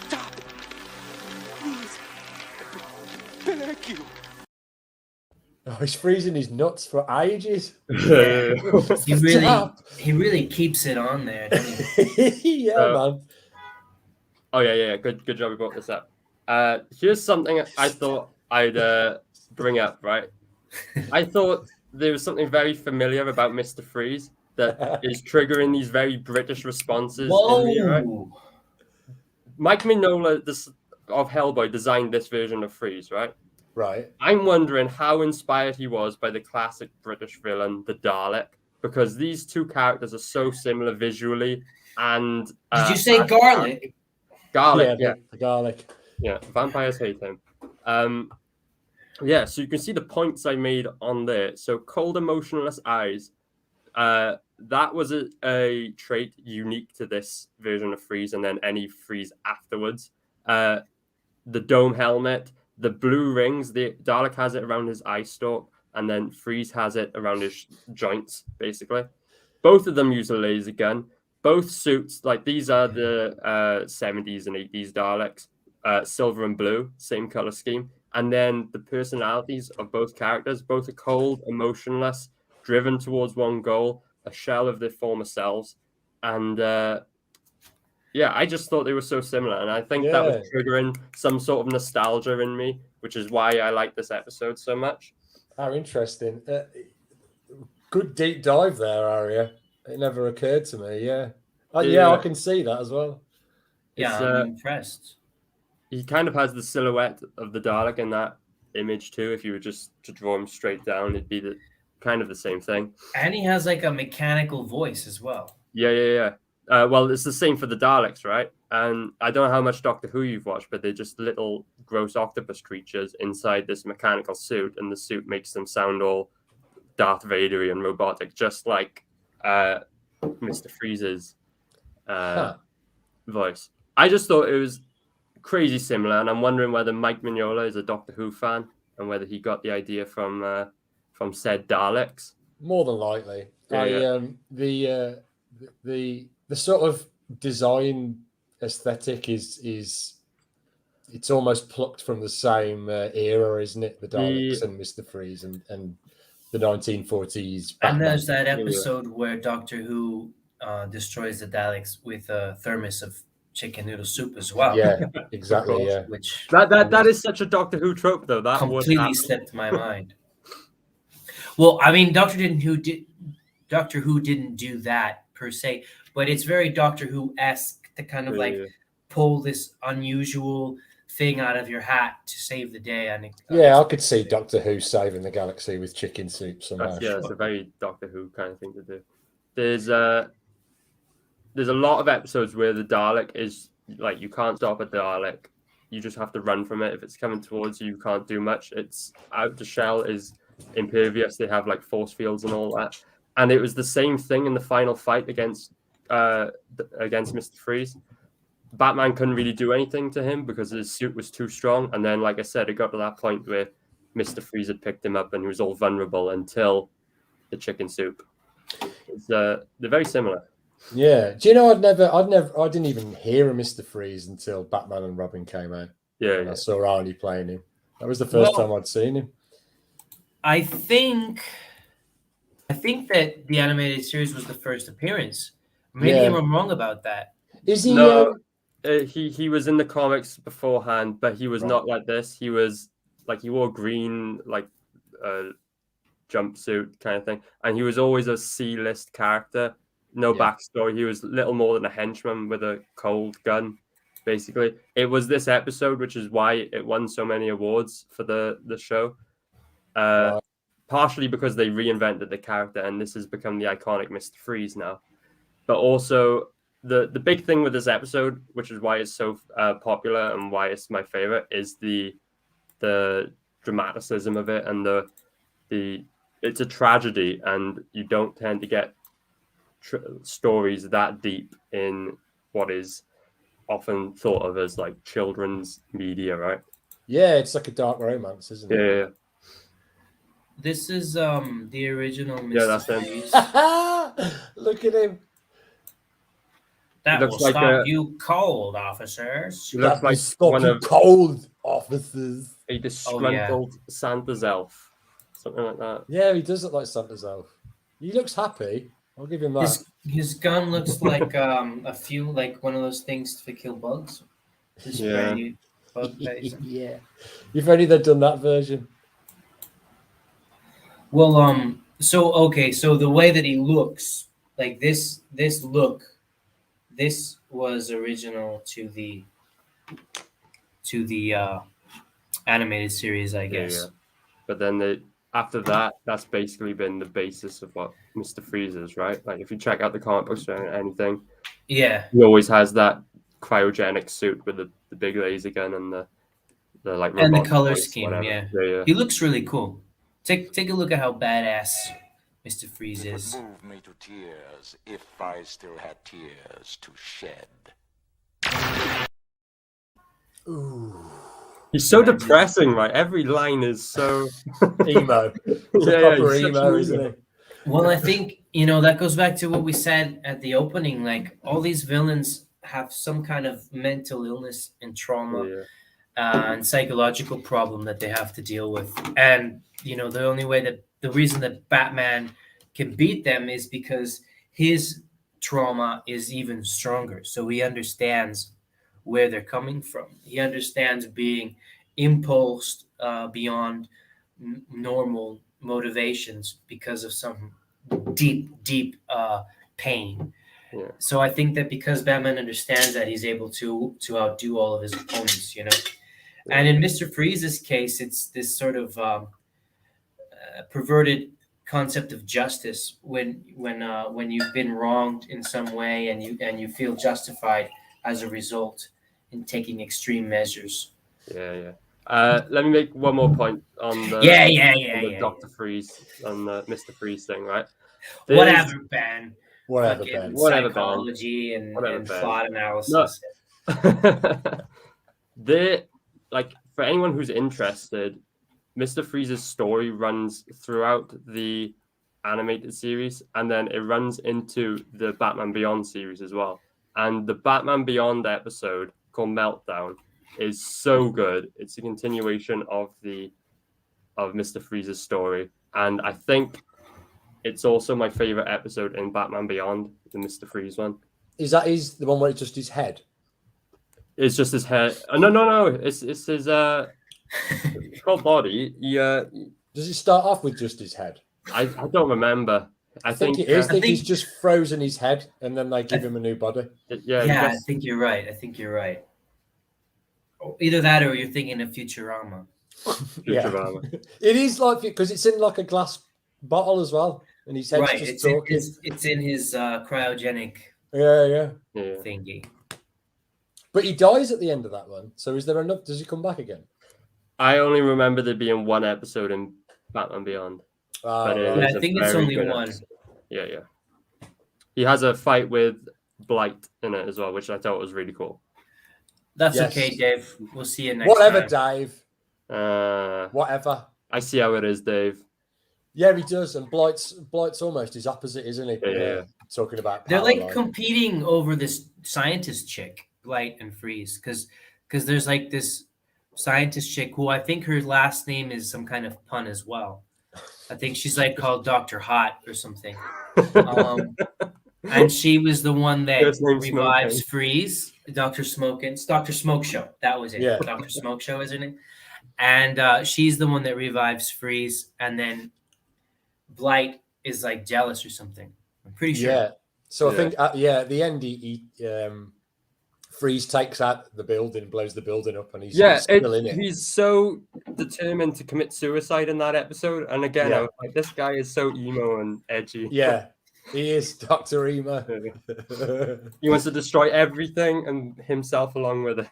[SPEAKER 8] Stop! Please. Thank you.
[SPEAKER 6] Oh, he's freezing his nuts for ages.
[SPEAKER 4] He really keeps it on there, doesn't he?
[SPEAKER 6] Yeah, man.
[SPEAKER 5] Oh yeah. Good job you brought this up. Here's something I thought I'd bring up. Right, I thought there was something very familiar about Mr. Freeze that is triggering these very British responses.
[SPEAKER 4] Whoa!
[SPEAKER 5] In me, right? Mike Mignola of Hellboy designed this version of Freeze, right?
[SPEAKER 6] Right.
[SPEAKER 5] I'm wondering how inspired he was by the classic British villain, the Dalek, because these two characters are so similar visually. And
[SPEAKER 4] did you say garlic?
[SPEAKER 5] Garlic, yeah.
[SPEAKER 6] The garlic.
[SPEAKER 5] Yeah, vampires hate him. Yeah, so you can see the points I made on there. So cold, emotionless eyes. That was a trait unique to this version of Freeze, and then any Freeze afterwards. The dome helmet, the blue rings. The Dalek has it around his eye stalk, and then Freeze has it around his joints, basically. Both of them use a laser gun. Both suits, like these are the 70s and 80s Daleks, silver and blue, same color scheme. And then the personalities of both characters, both are cold, emotionless, driven towards one goal, a shell of their former selves. And yeah, I just thought they were so similar. And I think that was triggering some sort of nostalgia in me, which is why I like this episode so much.
[SPEAKER 6] How interesting. Good deep dive there, Aria. It never occurred to me. Yeah. I can see that as well.
[SPEAKER 4] Yeah, I'm impressed.
[SPEAKER 5] He kind of has the silhouette of the Dalek in that image too. If you were just to draw him straight down, it'd be kind of the same thing.
[SPEAKER 4] And he has like a mechanical voice as well.
[SPEAKER 5] Yeah. Well, it's the same for the Daleks, right? And I don't know how much Doctor Who you've watched, but they're just little gross octopus creatures inside this mechanical suit, and the suit makes them sound all Darth Vader-y and robotic, just like Mr. Freeze's voice. I just thought it was crazy similar, and I'm wondering whether Mike Mignola is a Doctor Who fan and whether he got the idea from said Daleks.
[SPEAKER 6] More than likely.
[SPEAKER 5] Yeah.
[SPEAKER 6] The sort of design aesthetic is it's almost plucked from the same era, isn't it? The Daleks and Mr. Freeze and the 1940s.
[SPEAKER 4] Batman. And there's that episode where Doctor Who destroys the Daleks with a thermos of chicken noodle soup as well.
[SPEAKER 6] Yeah, exactly. Yeah,
[SPEAKER 4] which
[SPEAKER 5] that is such a Doctor Who trope, though. That
[SPEAKER 4] completely slipped my mind. Well, I mean, Doctor Who didn't do that per se, but it's very Doctor Who-esque to kind of pull this unusual thing out of your hat to save the day. And
[SPEAKER 6] I could see Doctor Who saving the galaxy with chicken soup somehow.
[SPEAKER 5] It's a very Doctor Who kind of thing to do. There's a lot of episodes where the Dalek is like, you can't stop a Dalek. You just have to run from it. If it's coming towards you, you can't do much. It's out. The shell is impervious. They have like force fields and all that. And it was the same thing in the final fight against Mr. Freeze. Batman couldn't really do anything to him because his suit was too strong. And then, like I said, it got to that point where Mr. Freeze had picked him up and he was all vulnerable until the chicken soup. They're very similar.
[SPEAKER 6] Yeah. Do you know, I didn't even hear of Mr. Freeze until Batman and Robin came out.
[SPEAKER 5] Yeah.
[SPEAKER 6] I saw Arnie playing him. That was the first time I'd seen him.
[SPEAKER 4] I think that the animated series was the first appearance. Maybe I'm wrong about that.
[SPEAKER 6] Is he?
[SPEAKER 5] No, he was in the comics beforehand, but he was not like this. He was like, he wore green like jumpsuit kind of thing, and he was always a C-list character. No backstory. He was little more than a henchman with a cold gun. Basically, it was this episode, which is why it won so many awards for the show. partially because they reinvented the character, and this has become the iconic Mr. Freeze now. But also the big thing with this episode, which is why it's so popular and why it's my favorite, is the dramaticism of it, and it's a tragedy, and you don't tend to get stories that deep in what is often thought of as like children's media, right?
[SPEAKER 6] Yeah, it's like a dark romance, isn't it?
[SPEAKER 5] Yeah.
[SPEAKER 4] This is the original Mr.
[SPEAKER 5] That's him.
[SPEAKER 4] Freeze.
[SPEAKER 6] Look at him.
[SPEAKER 4] That
[SPEAKER 5] Looks
[SPEAKER 4] will
[SPEAKER 5] like
[SPEAKER 4] stop you cold, officers.
[SPEAKER 5] He looks
[SPEAKER 6] That
[SPEAKER 5] like
[SPEAKER 6] will stop
[SPEAKER 5] one
[SPEAKER 6] you
[SPEAKER 5] of
[SPEAKER 6] cold, officers.
[SPEAKER 5] a disgruntled Santa's elf, something like that.
[SPEAKER 6] Yeah, he does look like Santa's elf. He looks happy. I'll give him that.
[SPEAKER 4] His gun looks like a few, like one of those things to kill bugs. To spray bug bait.
[SPEAKER 6] Yeah. If only they'd done that version.
[SPEAKER 4] Well, so the way that he looks, like this look, this was original to the animated series, I guess.
[SPEAKER 5] Yeah. But then after that, that's basically been the basis of what Mr. Freeze is, right? Like if you check out the comic books or anything,
[SPEAKER 4] Yeah.
[SPEAKER 5] he always has that cryogenic suit with the big laser gun and the like
[SPEAKER 4] And the
[SPEAKER 5] robot
[SPEAKER 4] color
[SPEAKER 5] voice,
[SPEAKER 4] scheme,
[SPEAKER 5] whatever.
[SPEAKER 4] yeah. He looks really cool. Take a look at how badass Mr. Freeze is.
[SPEAKER 9] Move me to tears if I still had tears to shed.
[SPEAKER 6] Ooh.
[SPEAKER 5] He's so depressing, right? Every line is so
[SPEAKER 6] Emo. He's
[SPEAKER 5] Yeah,
[SPEAKER 6] a proper
[SPEAKER 5] he's such
[SPEAKER 6] emo,
[SPEAKER 5] an
[SPEAKER 6] isn't
[SPEAKER 5] emo.
[SPEAKER 6] he?
[SPEAKER 4] Well, I think, that goes back to what we said at the opening. Like, all these villains have some kind of mental illness and trauma and psychological problem that they have to deal with. And, the reason that Batman can beat them is because his trauma is even stronger. So he understands where they're coming from. He understands being impulsed beyond normal motivations because of some deep pain.
[SPEAKER 5] Yeah.
[SPEAKER 4] So I think that because Batman understands that, he's able to outdo all of his opponents, And in Mr. Freeze's case, it's this sort of perverted concept of justice when you've been wronged in some way and you feel justified as a result in taking extreme measures.
[SPEAKER 5] Yeah. Let me make one more point on the Dr. Freeze on the Mr. Freeze thing, right?
[SPEAKER 4] Whatever, Ben.
[SPEAKER 6] Whatever,
[SPEAKER 4] Fucking
[SPEAKER 6] Ben.
[SPEAKER 5] Whatever,
[SPEAKER 4] psychology
[SPEAKER 5] Ben.
[SPEAKER 4] and plot analysis.
[SPEAKER 5] Like for anyone who's interested, Mr. Freeze's story runs throughout the animated series, and then it runs into the Batman Beyond series as well. And the Batman Beyond episode called Meltdown is so good. It's a continuation of Mr. Freeze's story, and I think it's also my favorite episode in Batman Beyond, the Mr. Freeze one.
[SPEAKER 6] Is that the one where it's just his head?
[SPEAKER 5] It's just his head. No. It's his whole body.
[SPEAKER 6] Does it start off with just his head?
[SPEAKER 5] I don't remember. I think
[SPEAKER 6] it is. I think he's just frozen his head, and then they give him a new body.
[SPEAKER 4] I think you're right. Either that, or you're thinking of Futurama.
[SPEAKER 5] Futurama.
[SPEAKER 6] It is like, because it's in like a glass bottle as well, and his head's just talking.
[SPEAKER 4] It's in his cryogenic
[SPEAKER 6] Yeah.
[SPEAKER 4] thingy.
[SPEAKER 6] But he dies at the end of that one. So is there enough? Does he come back again?
[SPEAKER 5] I only remember there being one episode in Batman Beyond.
[SPEAKER 6] Right.
[SPEAKER 4] I think it's only one.
[SPEAKER 5] Episode. Yeah. He has a fight with Blight in it as well, which I thought was really cool.
[SPEAKER 4] That's okay, Dave. We'll see you next
[SPEAKER 6] Whatever,
[SPEAKER 4] time.
[SPEAKER 6] Dave. Whatever.
[SPEAKER 5] I see how it is, Dave.
[SPEAKER 6] Yeah, he does. And Blight's almost his opposite, isn't he?
[SPEAKER 5] Yeah.
[SPEAKER 6] Talking about
[SPEAKER 4] they're
[SPEAKER 6] power,
[SPEAKER 4] like competing over this scientist chick, Blight and Freeze, because there's like this scientist chick who I think her last name is some kind of pun as well. I think she's like called Dr. Hot or something. And she was the one that revives Freeze, Dr. Smokin'. It's Dr. Smoke Show. That was it.
[SPEAKER 6] Yeah.
[SPEAKER 4] Dr. Smoke Show is her name. And she's the one that revives Freeze. And then Blight is like jealous or something. I'm pretty sure.
[SPEAKER 6] Yeah. So I think at the end, he Freeze takes out the building, blows the building up, and he's
[SPEAKER 5] Yeah,
[SPEAKER 6] still in it.
[SPEAKER 5] he's so determined to commit suicide in that episode. And again, I was like, this guy is so emo and edgy.
[SPEAKER 6] Yeah, he is Dr. Emo.
[SPEAKER 5] He wants to destroy everything and himself along with it.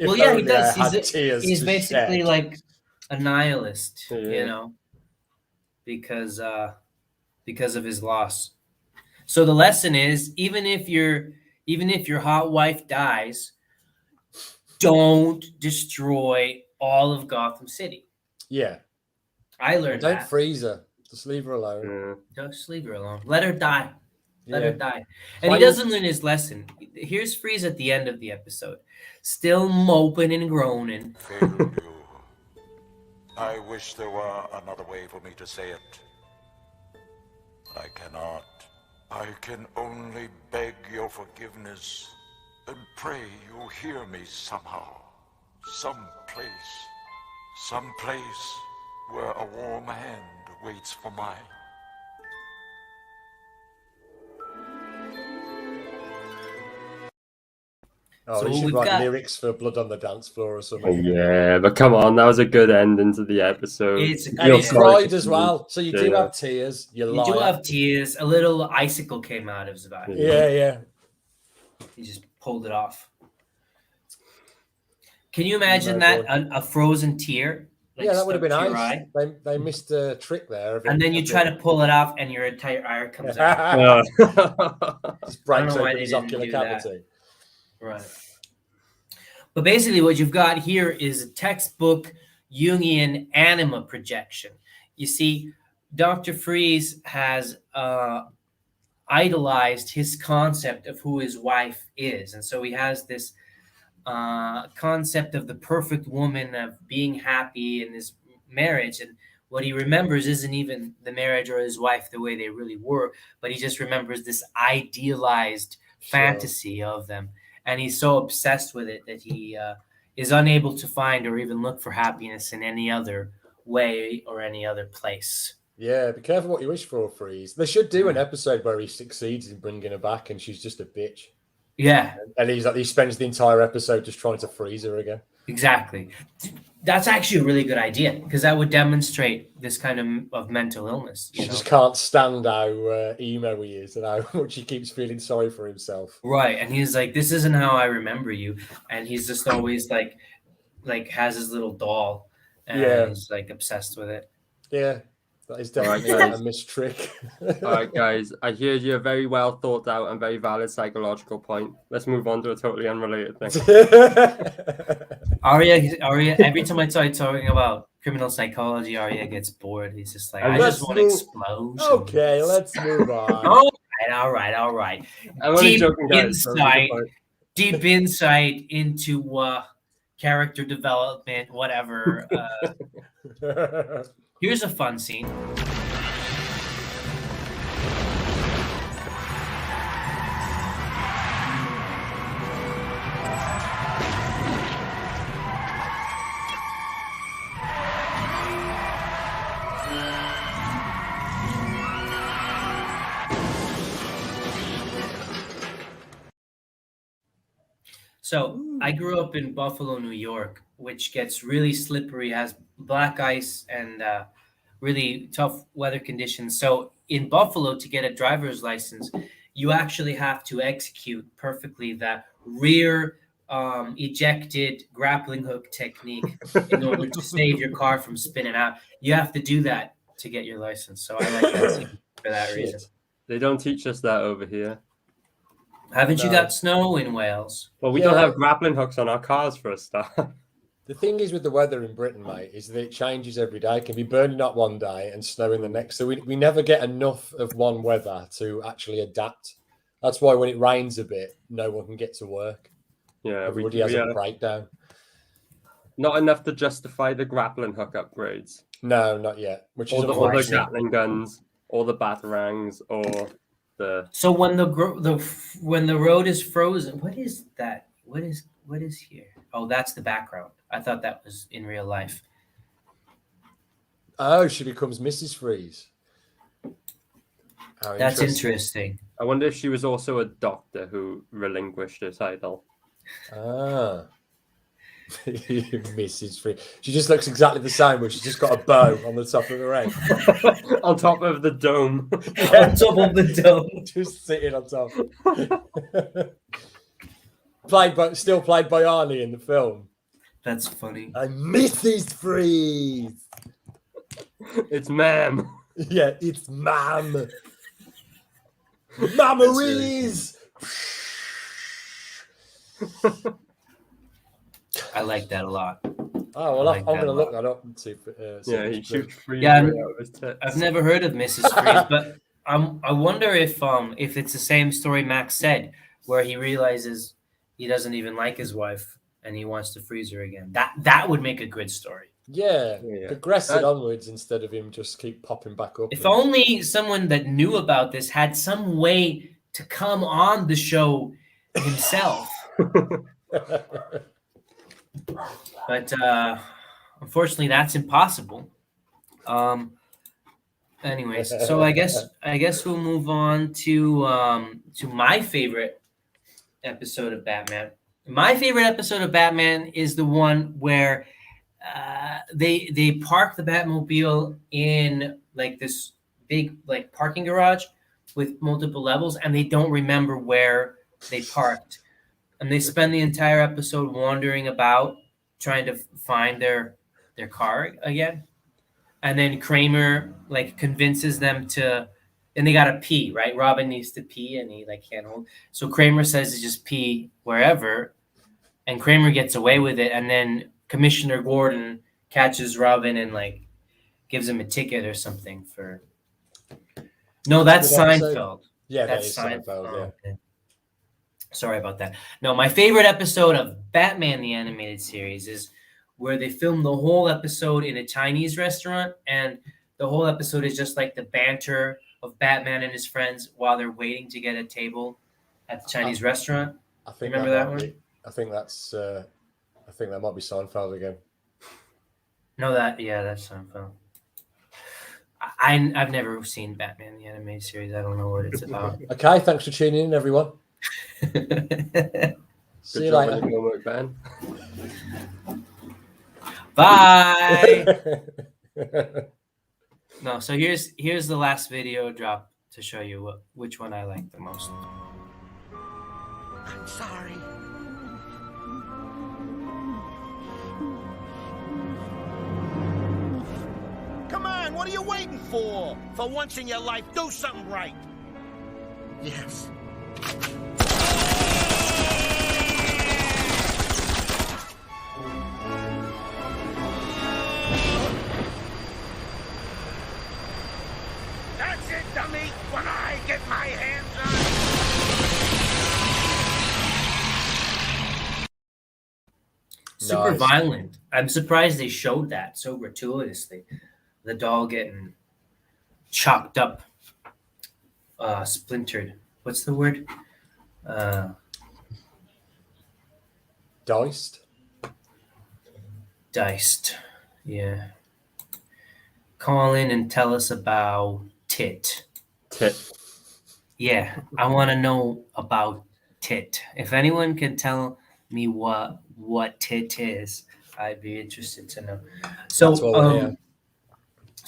[SPEAKER 6] Well,
[SPEAKER 4] yeah, he does. He's basically like a nihilist, because of his loss. So the lesson is, even if your hot wife dies, don't destroy all of Gotham City.
[SPEAKER 6] Yeah,
[SPEAKER 4] I learned
[SPEAKER 6] don't
[SPEAKER 4] that.
[SPEAKER 6] freeze her. Just leave her alone.
[SPEAKER 4] Just leave her alone. Let her die. Let her die. And
[SPEAKER 6] Why
[SPEAKER 4] he doesn't learn his lesson. Here's Freeze at the end of the episode, still moping and groaning.
[SPEAKER 9] Failed you. I wish there were another way for me to say it. But I cannot. I can only beg your forgiveness and pray you hear me somehow. Someplace where a warm hand waits for mine.
[SPEAKER 6] Oh,
[SPEAKER 4] So
[SPEAKER 6] he should
[SPEAKER 4] we've
[SPEAKER 6] write
[SPEAKER 4] got-
[SPEAKER 6] lyrics for Blood on the Dance Floor or something.
[SPEAKER 5] Yeah, but come on, that was a good ending to the episode.
[SPEAKER 4] It's a
[SPEAKER 6] And
[SPEAKER 4] good
[SPEAKER 6] he
[SPEAKER 4] end.
[SPEAKER 6] cried as well. So you do
[SPEAKER 5] Yeah.
[SPEAKER 6] have tears. You
[SPEAKER 4] You do
[SPEAKER 6] lie.
[SPEAKER 4] have tears. A little icicle came out of his eye.
[SPEAKER 6] Yeah.
[SPEAKER 4] He just pulled it off. Can you imagine
[SPEAKER 6] No,
[SPEAKER 4] that? A frozen tear? like,
[SPEAKER 6] Yeah, that would have been
[SPEAKER 4] stuck to your
[SPEAKER 6] nice.
[SPEAKER 4] eye?
[SPEAKER 6] They missed a trick there.
[SPEAKER 4] And then you try to pull it off and your entire eye comes out.
[SPEAKER 6] Just breaks
[SPEAKER 4] know why
[SPEAKER 6] open
[SPEAKER 4] they
[SPEAKER 6] his
[SPEAKER 4] didn't
[SPEAKER 6] ocular
[SPEAKER 4] do that.
[SPEAKER 6] cavity.
[SPEAKER 4] Right. But basically, what you've got here is a textbook Jungian anima projection. You see, Dr. Freeze has idolized his concept of who his wife is. And so he has this concept of the perfect woman, of being happy in his marriage. And what he remembers isn't even the marriage or his wife the way they really were, but he just remembers this idealized fantasy of them. And he's so obsessed with it that he is unable to find or even look for happiness in any other way or any other place.
[SPEAKER 6] Yeah, be careful what you wish for, Freeze. They should do an episode where he succeeds in bringing her back and she's just a bitch.
[SPEAKER 4] Yeah,
[SPEAKER 6] And he spends the entire episode just trying to freeze her again.
[SPEAKER 4] exactly. That's actually a really good idea, because that would demonstrate this kind of mental illness.
[SPEAKER 6] She just can't stand how emo he is and how much he keeps feeling sorry for himself.
[SPEAKER 4] Right. And he's like, this isn't how I remember you. And he's just always like has his little doll and he's like obsessed with it.
[SPEAKER 6] Yeah, that is
[SPEAKER 5] All right,
[SPEAKER 6] definitely
[SPEAKER 5] guys.
[SPEAKER 6] a missed trick.
[SPEAKER 5] All right, guys. I hear you a very well thought out and very valid psychological point. Let's move on to a totally unrelated thing.
[SPEAKER 4] Arya, every time I start talking about criminal psychology, Arya gets bored. He's just like, I just want explosions.
[SPEAKER 6] Okay, let's move on.
[SPEAKER 4] All right.
[SPEAKER 5] I'm only
[SPEAKER 4] Deep
[SPEAKER 5] joking, guys. so
[SPEAKER 4] deep insight into character development, whatever. Here's a fun scene. So I grew up in Buffalo, New York, which gets really slippery, has black ice and really tough weather conditions. So in Buffalo, to get a driver's license, you actually have to execute perfectly that rear ejected grappling hook technique in order to save your car from spinning out. You have to do that to get your license. So I like that scene for that reason.
[SPEAKER 5] They don't teach us that over here.
[SPEAKER 4] Haven't you got snow in Wales?
[SPEAKER 5] Well, we don't have grappling hooks on our cars for a start.
[SPEAKER 6] The thing is with the weather in Britain, mate, is that it changes every day. It can be burning up one day and snowing the next. So we never get enough of one weather to actually adapt. That's why when it rains a bit, no one can get to work.
[SPEAKER 5] Yeah,
[SPEAKER 6] Everybody has a breakdown.
[SPEAKER 5] Not enough to justify the grappling hook upgrades.
[SPEAKER 6] No, not yet. Which is
[SPEAKER 5] Or the Gatling guns, or the batarangs, or the.
[SPEAKER 4] So when the road is frozen, what is that? What is here? Oh, that's the background. I thought that was in real life.
[SPEAKER 6] Oh, she becomes Mrs. Freeze.
[SPEAKER 4] That's interesting.
[SPEAKER 5] I wonder if she was also a doctor who relinquished her title.
[SPEAKER 6] Ah. Mrs. Free. She just looks exactly the same, but she's just got a bow on the top of her head.
[SPEAKER 5] On top of the dome.
[SPEAKER 4] On top of the dome.
[SPEAKER 6] Just sitting on top. Still played by Arnie in the film.
[SPEAKER 4] That's funny.
[SPEAKER 6] I'm Mrs. Freeze.
[SPEAKER 5] It's ma'am.
[SPEAKER 6] Yeah, it's ma'am. Memories.
[SPEAKER 4] I like that a lot.
[SPEAKER 6] Oh well, I'm going to look that up and see.
[SPEAKER 5] Yeah, he shoots free.
[SPEAKER 4] Yeah,
[SPEAKER 5] out
[SPEAKER 4] I've never heard of Mrs. Freeze, but I wonder if it's the same story Max said, where he realizes he doesn't even like his wife and he wants to freeze her again. That would make a good story.
[SPEAKER 6] Yeah, progress it onwards instead of him just keep popping back up.
[SPEAKER 4] If only someone that knew about this had some way to come on the show himself. But unfortunately, that's impossible. Anyways, so I guess we'll move on to my favorite episode of Batman. My favorite episode of Batman is the one where they park the Batmobile in like this big like parking garage with multiple levels, and they don't remember where they parked, and they spend the entire episode wandering about trying to find their car again. And then Kramer like convinces them to, and they gotta pee, right? Robin needs to pee and he like can't hold. So Kramer says to just pee wherever, and Kramer gets away with it. And then Commissioner Gordon catches Robin and like gives him a ticket or something for. No, that's Seinfeld.
[SPEAKER 6] Yeah, that's Seinfeld. Yeah.
[SPEAKER 4] Okay. Sorry about that. No, my favorite episode of Batman the Animated Series is where they film the whole episode in a Chinese restaurant, and the whole episode is just like the banter of Batman and his friends while they're waiting to get a table at the Chinese restaurant.
[SPEAKER 6] I think
[SPEAKER 4] remember that one?
[SPEAKER 6] I think that's. I think that might be Seinfeld again.
[SPEAKER 4] No, that's Seinfeld. I've never seen Batman the Animated Series. I don't know what it's about.
[SPEAKER 6] Okay, thanks for tuning in, everyone. See you later.
[SPEAKER 5] Homework, Ben.
[SPEAKER 4] Bye. No, so here's the last video drop to show you which one I like the most.
[SPEAKER 8] I'm sorry. Come on, what are you waiting for? For once in your life, do something right. Yes. That's it, dummy. When I get my hands on...
[SPEAKER 4] Super violent. I'm surprised they showed that so gratuitously. The doll getting chopped up, splintered. What's the word?
[SPEAKER 6] Diced.
[SPEAKER 4] Diced. Yeah. Call in and tell us about tit.
[SPEAKER 5] Tit.
[SPEAKER 4] Yeah, I want to know about tit. If anyone can tell me what tit is, I'd be interested to know.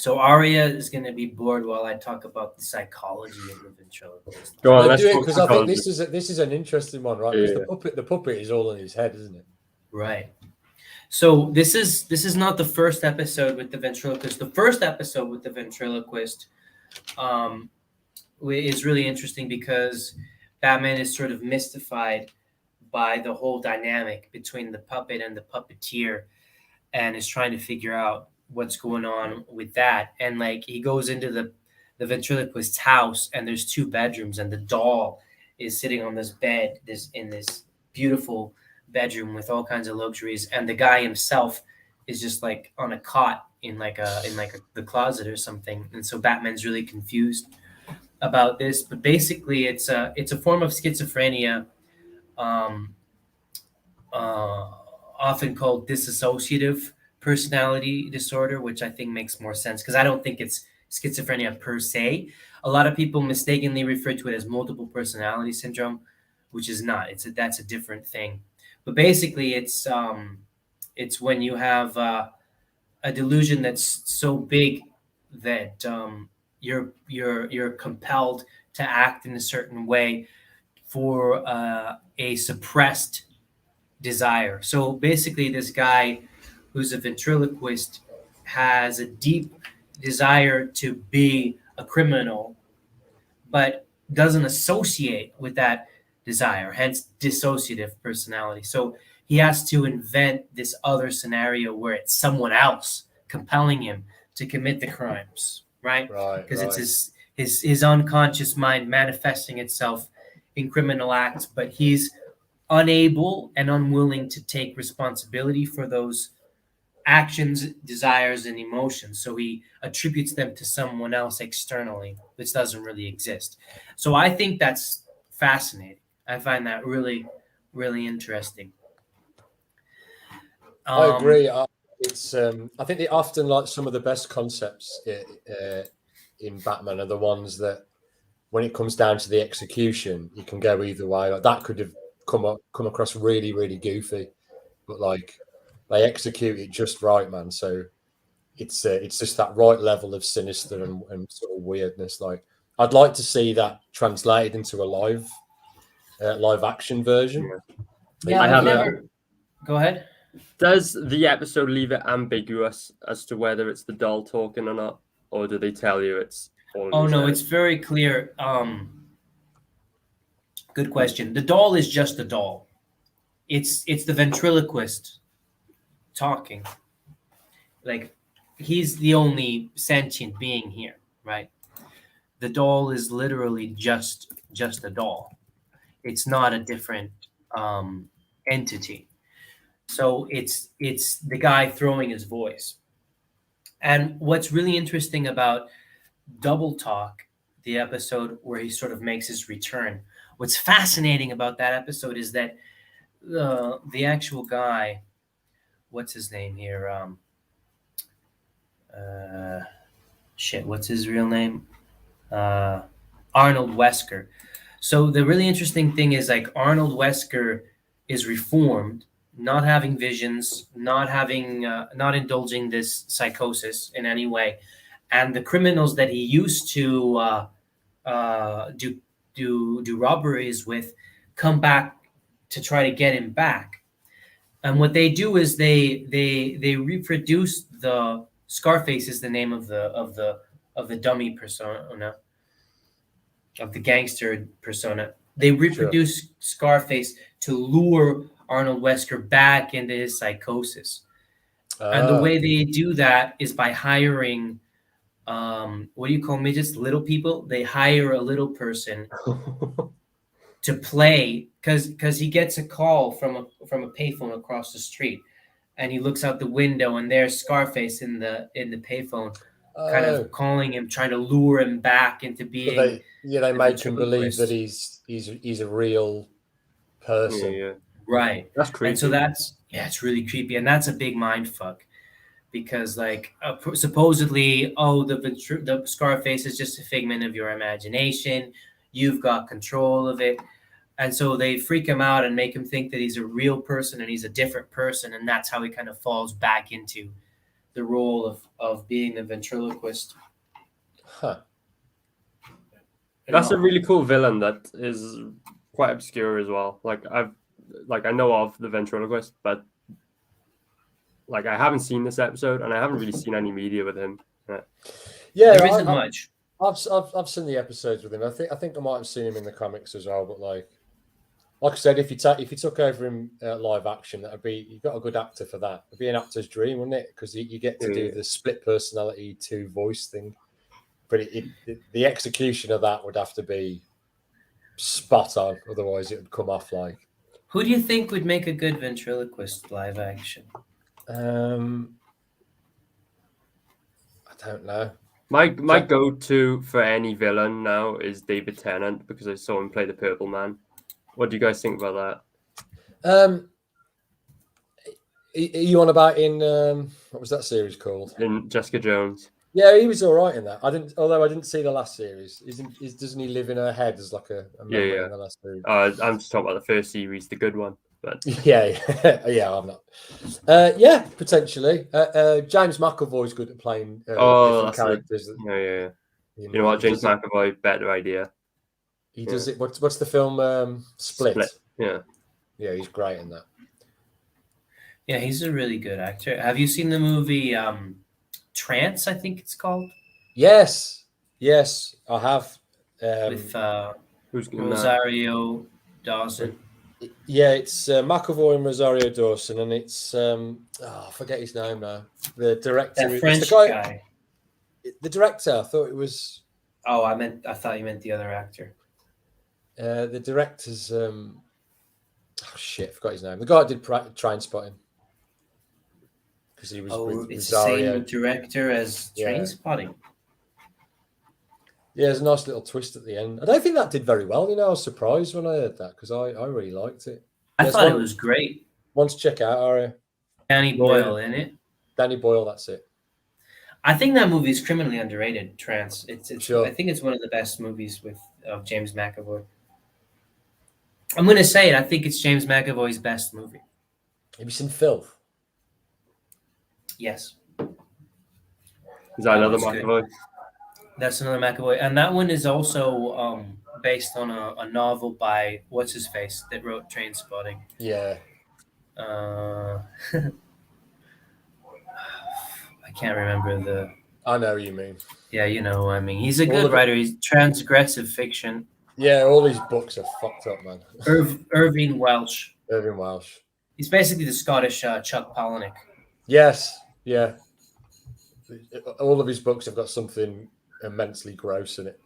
[SPEAKER 4] So Arya is going to be bored while I talk about the psychology of the ventriloquist.
[SPEAKER 5] Go on,
[SPEAKER 6] let's do it because I think
[SPEAKER 5] psychology.
[SPEAKER 6] this is an interesting one, right? Because the puppet is all in his head, isn't it?
[SPEAKER 4] Right. So this is not the first episode with the ventriloquist. The first episode with the ventriloquist is really interesting because Batman is sort of mystified by the whole dynamic between the puppet and the puppeteer, and is trying to figure out what's going on with that. And like he goes into the ventriloquist's house, and there's two bedrooms, and the doll is sitting on this bed, in this beautiful bedroom with all kinds of luxuries, and the guy himself is just like on a cot in the closet or something. And so Batman's really confused about this, but basically it's a form of schizophrenia, often called dissociative personality disorder, which I think makes more sense because I don't think it's schizophrenia per se. A lot of people mistakenly refer to it as multiple personality syndrome, which is not. That's a different thing. But basically, it's when you have a delusion that's so big that you're compelled to act in a certain way for a suppressed desire. So basically, this guy who's a ventriloquist has a deep desire to be a criminal, but doesn't associate with that desire, hence dissociative personality. So he has to invent this other scenario where it's someone else compelling him to commit the crimes, right? Because it's his unconscious mind manifesting itself in criminal acts, but he's unable and unwilling to take responsibility for those actions, desires, and emotions. So he attributes them to someone else externally, which doesn't really exist. So I think that's fascinating. I find that really, really interesting.
[SPEAKER 6] I agree. It's I think they often, like, some of the best concepts in Batman are the ones that, when it comes down to the execution, you can go either way. Like, that could have come across really, really goofy, but like they execute it just right, man. So it's just that right level of sinister and sort of weirdness. Like, I'd like to see that translated into a live action version.
[SPEAKER 4] Yeah, I have never. Go ahead.
[SPEAKER 5] Does the episode leave it ambiguous as to whether it's the doll talking or not, or do they tell you it's?
[SPEAKER 4] Oh no, it's very clear. Good question. The doll is just a doll. It's the ventriloquist talking. Like, he's the only sentient being here, right? The doll is literally just a doll. It's not a different entity. So it's the guy throwing his voice. And what's really interesting about Double Talk, the episode where he sort of makes his return, what's fascinating about that episode is that the actual guy, what's his name here? What's his real name? Arnold Wesker. So the really interesting thing is, like, Arnold Wesker is reformed, not having visions, not indulging this psychosis in any way, and the criminals that he used to do robberies with come back to try to get him back. And what they do is they reproduce the Scarface is the name of the dummy persona, of the gangster persona. They reproduce Scarface to lure Arnold Wesker back into his psychosis. And the way they do that is by hiring, what do you call midgets? Little people. They hire a little person to play, because he gets a call from a payphone across the street, and he looks out the window, and there's Scarface in the payphone, kind of calling him, trying to lure him back into being.
[SPEAKER 6] They make him believe that he's a real person.
[SPEAKER 5] Yeah.
[SPEAKER 4] Right.
[SPEAKER 5] That's creepy.
[SPEAKER 4] And so it's really creepy, and that's a big mind fuck, because like supposedly, the Scarface is just a figment of your imagination. You've got control of it. And so they freak him out and make him think that he's a real person and he's a different person, and that's how he kind of falls back into the role of being a ventriloquist.
[SPEAKER 6] Huh.
[SPEAKER 5] That's a really cool villain that is quite obscure as well. I know of the ventriloquist, but like I haven't seen this episode, and I haven't really seen any media with him.
[SPEAKER 6] Yeah,
[SPEAKER 4] there isn't much.
[SPEAKER 6] I've seen the episodes with him. I think I might have seen him in the comics as well. But like I said, if you took over him live action, you've got a good actor for that. It'd be an actor's dream, wouldn't it? Because you get to do the split personality 2 voice thing. But the execution of that would have to be spot on, otherwise it would come off like.
[SPEAKER 4] Who do you think would make a good ventriloquist live action?
[SPEAKER 6] I don't know.
[SPEAKER 5] My go-to for any villain now is David Tennant, because I saw him play the Purple Man. What do you guys think about
[SPEAKER 6] that? Are you on about in what was that series called?
[SPEAKER 5] In Jessica Jones.
[SPEAKER 6] Yeah, he was all right in that. Although I didn't see the last series. Doesn't he live in her head as like a memory
[SPEAKER 5] Yeah.
[SPEAKER 6] in the last series?
[SPEAKER 5] I'm just talking about the first series, the good one. But
[SPEAKER 6] Yeah, I'm not. Yeah, potentially. James McAvoy's good at playing different characters.
[SPEAKER 5] Yeah. You know what, James McAvoy, better idea.
[SPEAKER 6] He does it. What's the film? Split.
[SPEAKER 5] Yeah.
[SPEAKER 6] Yeah, he's great in that.
[SPEAKER 4] Yeah, he's a really good actor. Have you seen the movie Trance? I think it's called.
[SPEAKER 6] Yes, I have.
[SPEAKER 4] With Rosario Dawson.
[SPEAKER 6] Yeah, it's McAvoy and Rosario Dawson, and it's I forget his name now. The director,
[SPEAKER 4] that French guy.
[SPEAKER 6] The director, I thought it was.
[SPEAKER 4] Oh, I thought you meant the other actor.
[SPEAKER 6] The director's oh shit, I forgot his name. The guy that did Trainspotting. Because he was with
[SPEAKER 4] it's
[SPEAKER 6] Rosario.
[SPEAKER 4] the same director as Trainspotting.
[SPEAKER 6] Yeah, there's a nice little twist at the end. I don't think that did very well. I was surprised when I heard that because I really liked it.
[SPEAKER 4] I thought it was great.
[SPEAKER 6] Once check out, Aria.
[SPEAKER 4] Danny Boyle in it.
[SPEAKER 6] Danny Boyle, that's it.
[SPEAKER 4] I think that movie is criminally underrated. Trance. It's
[SPEAKER 6] sure.
[SPEAKER 4] I think it's one of the best movies of James McAvoy. I'm going to say it. I think it's James McAvoy's best movie.
[SPEAKER 6] Have you seen Filth?
[SPEAKER 4] Yes.
[SPEAKER 5] Is that another McAvoy?
[SPEAKER 4] That's another McAvoy. And that one is also based on a novel by what's-his-face that wrote Trainspotting.
[SPEAKER 6] Yeah.
[SPEAKER 4] I can't remember
[SPEAKER 6] I know what you mean.
[SPEAKER 4] Yeah, you know what I mean. He's a good writer. He's transgressive fiction.
[SPEAKER 6] Yeah, all these books are fucked up, man.
[SPEAKER 4] Irving Welsh.
[SPEAKER 6] Irving Welsh.
[SPEAKER 4] He's basically the Scottish Chuck Palahniuk.
[SPEAKER 6] Yes, yeah. All of his books have got something immensely gross in it.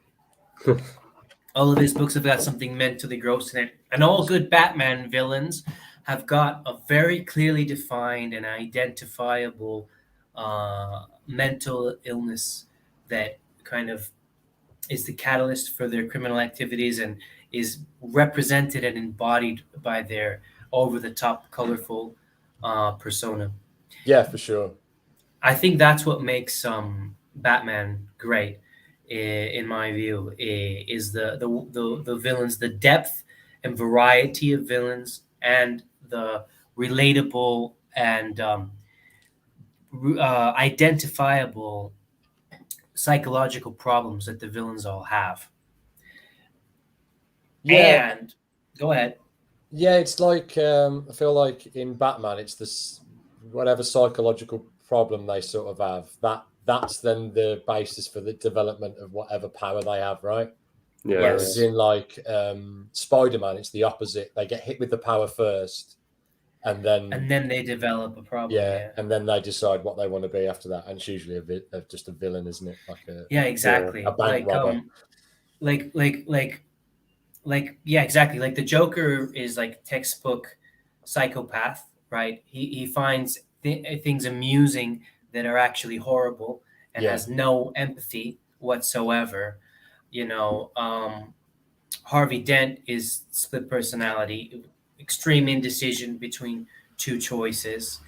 [SPEAKER 4] All of his books have got something mentally gross in it. And all good Batman villains have got a very clearly defined and identifiable mental illness that kind of is the catalyst for their criminal activities and is represented and embodied by their over-the-top, colorful persona.
[SPEAKER 6] Yeah, for sure.
[SPEAKER 4] I think that's what makes Batman great, in my view, is the villains, the depth and variety of villains, and the relatable and identifiable psychological problems that the villains all have.
[SPEAKER 6] Yeah.
[SPEAKER 4] And go ahead.
[SPEAKER 6] Yeah, it's like I feel like in Batman, it's this whatever psychological problem they sort of have. That's then the basis for the development of whatever power they have, right?
[SPEAKER 5] Yeah.
[SPEAKER 6] Whereas in like Spider-Man, it's the opposite. They get hit with the power first, and then they develop a problem. Yeah, and then they decide what they want to be after that. And it's usually just a villain, isn't it?
[SPEAKER 4] Exactly.
[SPEAKER 6] A bank robber.
[SPEAKER 4] Exactly. Like the Joker is like textbook psychopath, right? He finds things amusing that are actually horrible and has no empathy whatsoever. Harvey Dent is split personality, extreme indecision between two choices.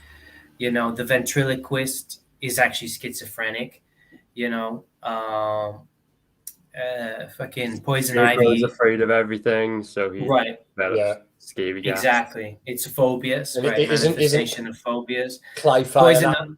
[SPEAKER 4] The ventriloquist is actually schizophrenic. Fucking Poison Ivy
[SPEAKER 5] is afraid of everything, so he scary gas.
[SPEAKER 4] Exactly, it's phobias, right? Manifestation of phobias.
[SPEAKER 6] Clayface.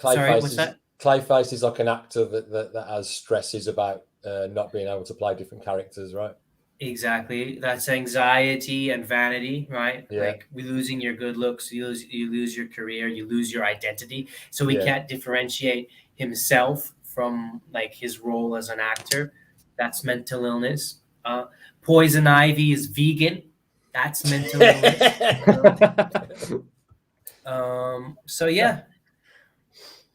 [SPEAKER 4] Sorry, what's that?
[SPEAKER 6] Clayface is like an actor that has stresses about not being able to play different characters, right?
[SPEAKER 4] Exactly, that's anxiety and vanity, right?
[SPEAKER 6] Yeah.
[SPEAKER 4] Like losing your good looks, you lose your career, you lose your identity, so he can't differentiate himself from like his role as an actor. That's mental illness. Poison Ivy is vegan. That's mental illness.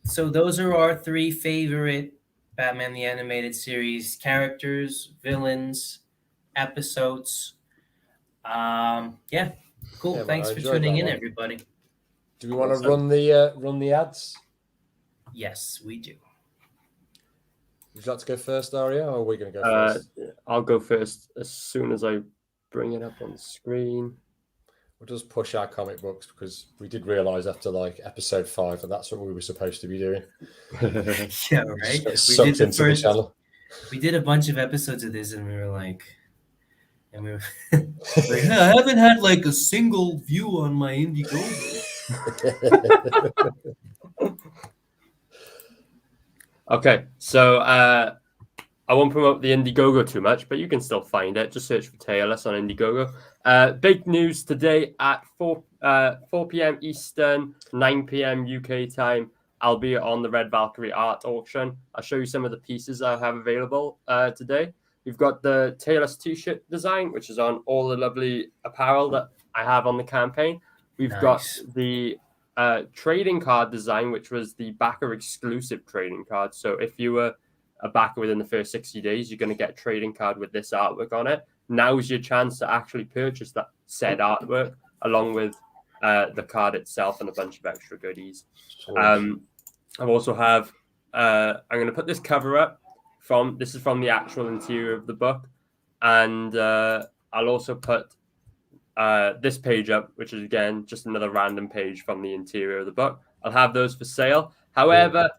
[SPEAKER 4] So those are our three favorite Batman the Animated Series characters, villains, episodes. Cool.
[SPEAKER 6] Yeah,
[SPEAKER 4] thanks for tuning in, everybody.
[SPEAKER 6] Do we want to run the ads?
[SPEAKER 4] Yes, we do.
[SPEAKER 6] Would you like to go first, Aria, or are we going to go first?
[SPEAKER 5] I'll go first as soon as I bring it up on the screen.
[SPEAKER 6] just push our comic books because we did realize after like episode 5 that that's what we were supposed to be doing.
[SPEAKER 4] Yeah, right.
[SPEAKER 6] We did the channel.
[SPEAKER 4] We did a bunch of episodes of this, and we were like, like, I haven't had like a single view on my Indiegogo.
[SPEAKER 5] Okay, so I won't promote the Indiegogo too much, but you can still find it. Just search for TAS on Indiegogo. Big news today at 4 p.m. Eastern, 9 p.m. UK time. I'll be on the Red Valkyrie Art Auction. I'll show you some of the pieces I have available today. We've got the TAS t-shirt design, which is on all the lovely apparel that I have on the campaign. We've got the trading card design, which was the backer exclusive trading card. So if you were a backer within the first 60 days, you're going to get a trading card with this artwork on it. Now's your chance to actually purchase that said artwork along with the card itself and a bunch of extra goodies. I also have, I'm going to put this cover up this is from the actual interior of the book. And I'll also put this page up, which is again, just another random page from the interior of the book. I'll have those for sale. However,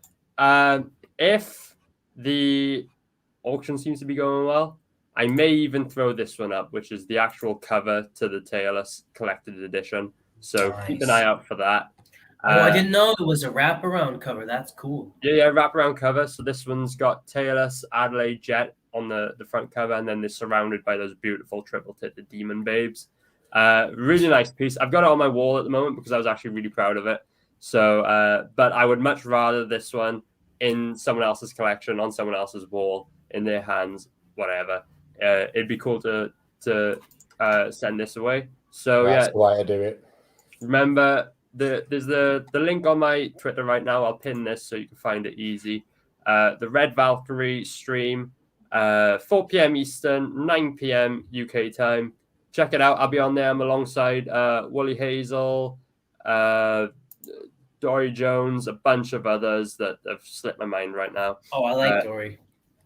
[SPEAKER 5] if the auction seems to be going well, I may even throw this one up, which is the actual cover to the TAS collected edition. So keep an eye out for that.
[SPEAKER 4] I didn't know it was a wraparound cover. That's cool.
[SPEAKER 5] Yeah, wraparound cover. So this one's got TAS Adelaide Jet on the front cover, and then they're surrounded by those beautiful triple-titted demon babes. Really nice piece. I've got it on my wall at the moment because I was actually really proud of it. So, but I would much rather this one in someone else's collection, on someone else's wall, in their hands, whatever. It'd be cool to send this away. So
[SPEAKER 6] that's the way I do it.
[SPEAKER 5] Remember, there's the link on my Twitter right now. I'll pin this so you can find it easy. The Red Valkyrie stream, 4 p.m. Eastern, 9 p.m. UK time. Check it out. I'll be on there. I'm alongside Wooly Hazel, Dory Jones, a bunch of others that have slipped my mind right now.
[SPEAKER 4] Oh, I like Dory.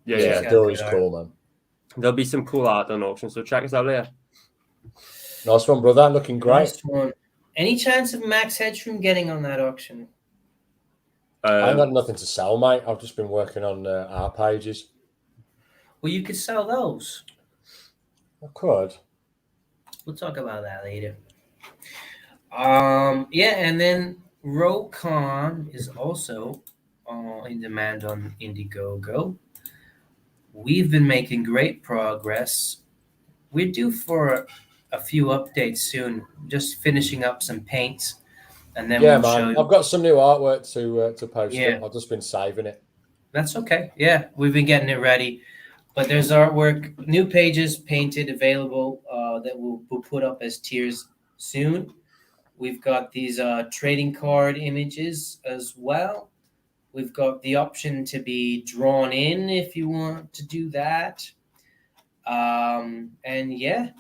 [SPEAKER 6] Yeah, Dory's cool, man.
[SPEAKER 5] There'll be some cool art on auction, so check us out later.
[SPEAKER 6] Nice one, brother. Looking great.
[SPEAKER 4] Nice one. Any chance of Max Headroom getting on that auction?
[SPEAKER 6] I've got nothing to sell, mate. I've just been working on our pages.
[SPEAKER 4] Well, you could sell those.
[SPEAKER 6] I could.
[SPEAKER 4] We'll talk about that later. Yeah, and then Rokon is also in demand on Indiegogo. We've been making great progress. We're due for a few updates soon. Just finishing up some paints, and then we'll show you.
[SPEAKER 6] I've got some new artwork to post. Yeah. I've just been saving it.
[SPEAKER 4] That's okay. Yeah, we've been getting it ready. But there's artwork, new pages painted available that we'll put up as tiers soon. We've got these trading card images as well. We've got the option to be drawn in if you want to do that. And yeah,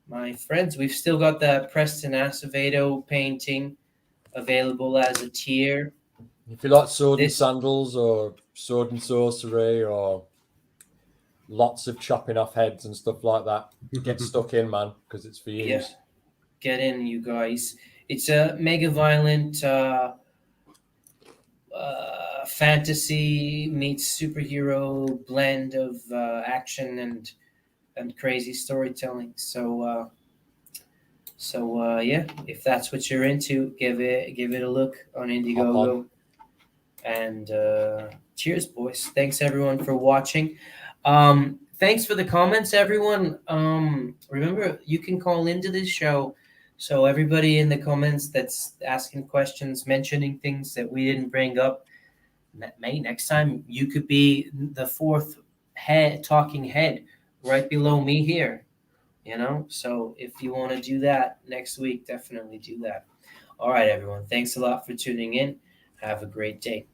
[SPEAKER 4] my friends, we've still got the Preston Acevedo painting available as a tier.
[SPEAKER 6] If you like sword and sandals or sword and sorcery or lots of chopping off heads and stuff like that, get stuck in, man, because it's for you.
[SPEAKER 4] Yeah. Get in, you guys. It's a mega violent fantasy meets superhero blend of action and crazy storytelling. So yeah, if that's what you're into, give it a look on Indiegogo. And cheers, boys. Thanks everyone for watching. Thanks for the comments, everyone. Remember, you can call into this show. So everybody in the comments that's asking questions, mentioning things that we didn't bring up, next time you could be the fourth talking head right below me here. So if you want to do that next week, definitely do that. All right, everyone. Thanks a lot for tuning in. Have a great day.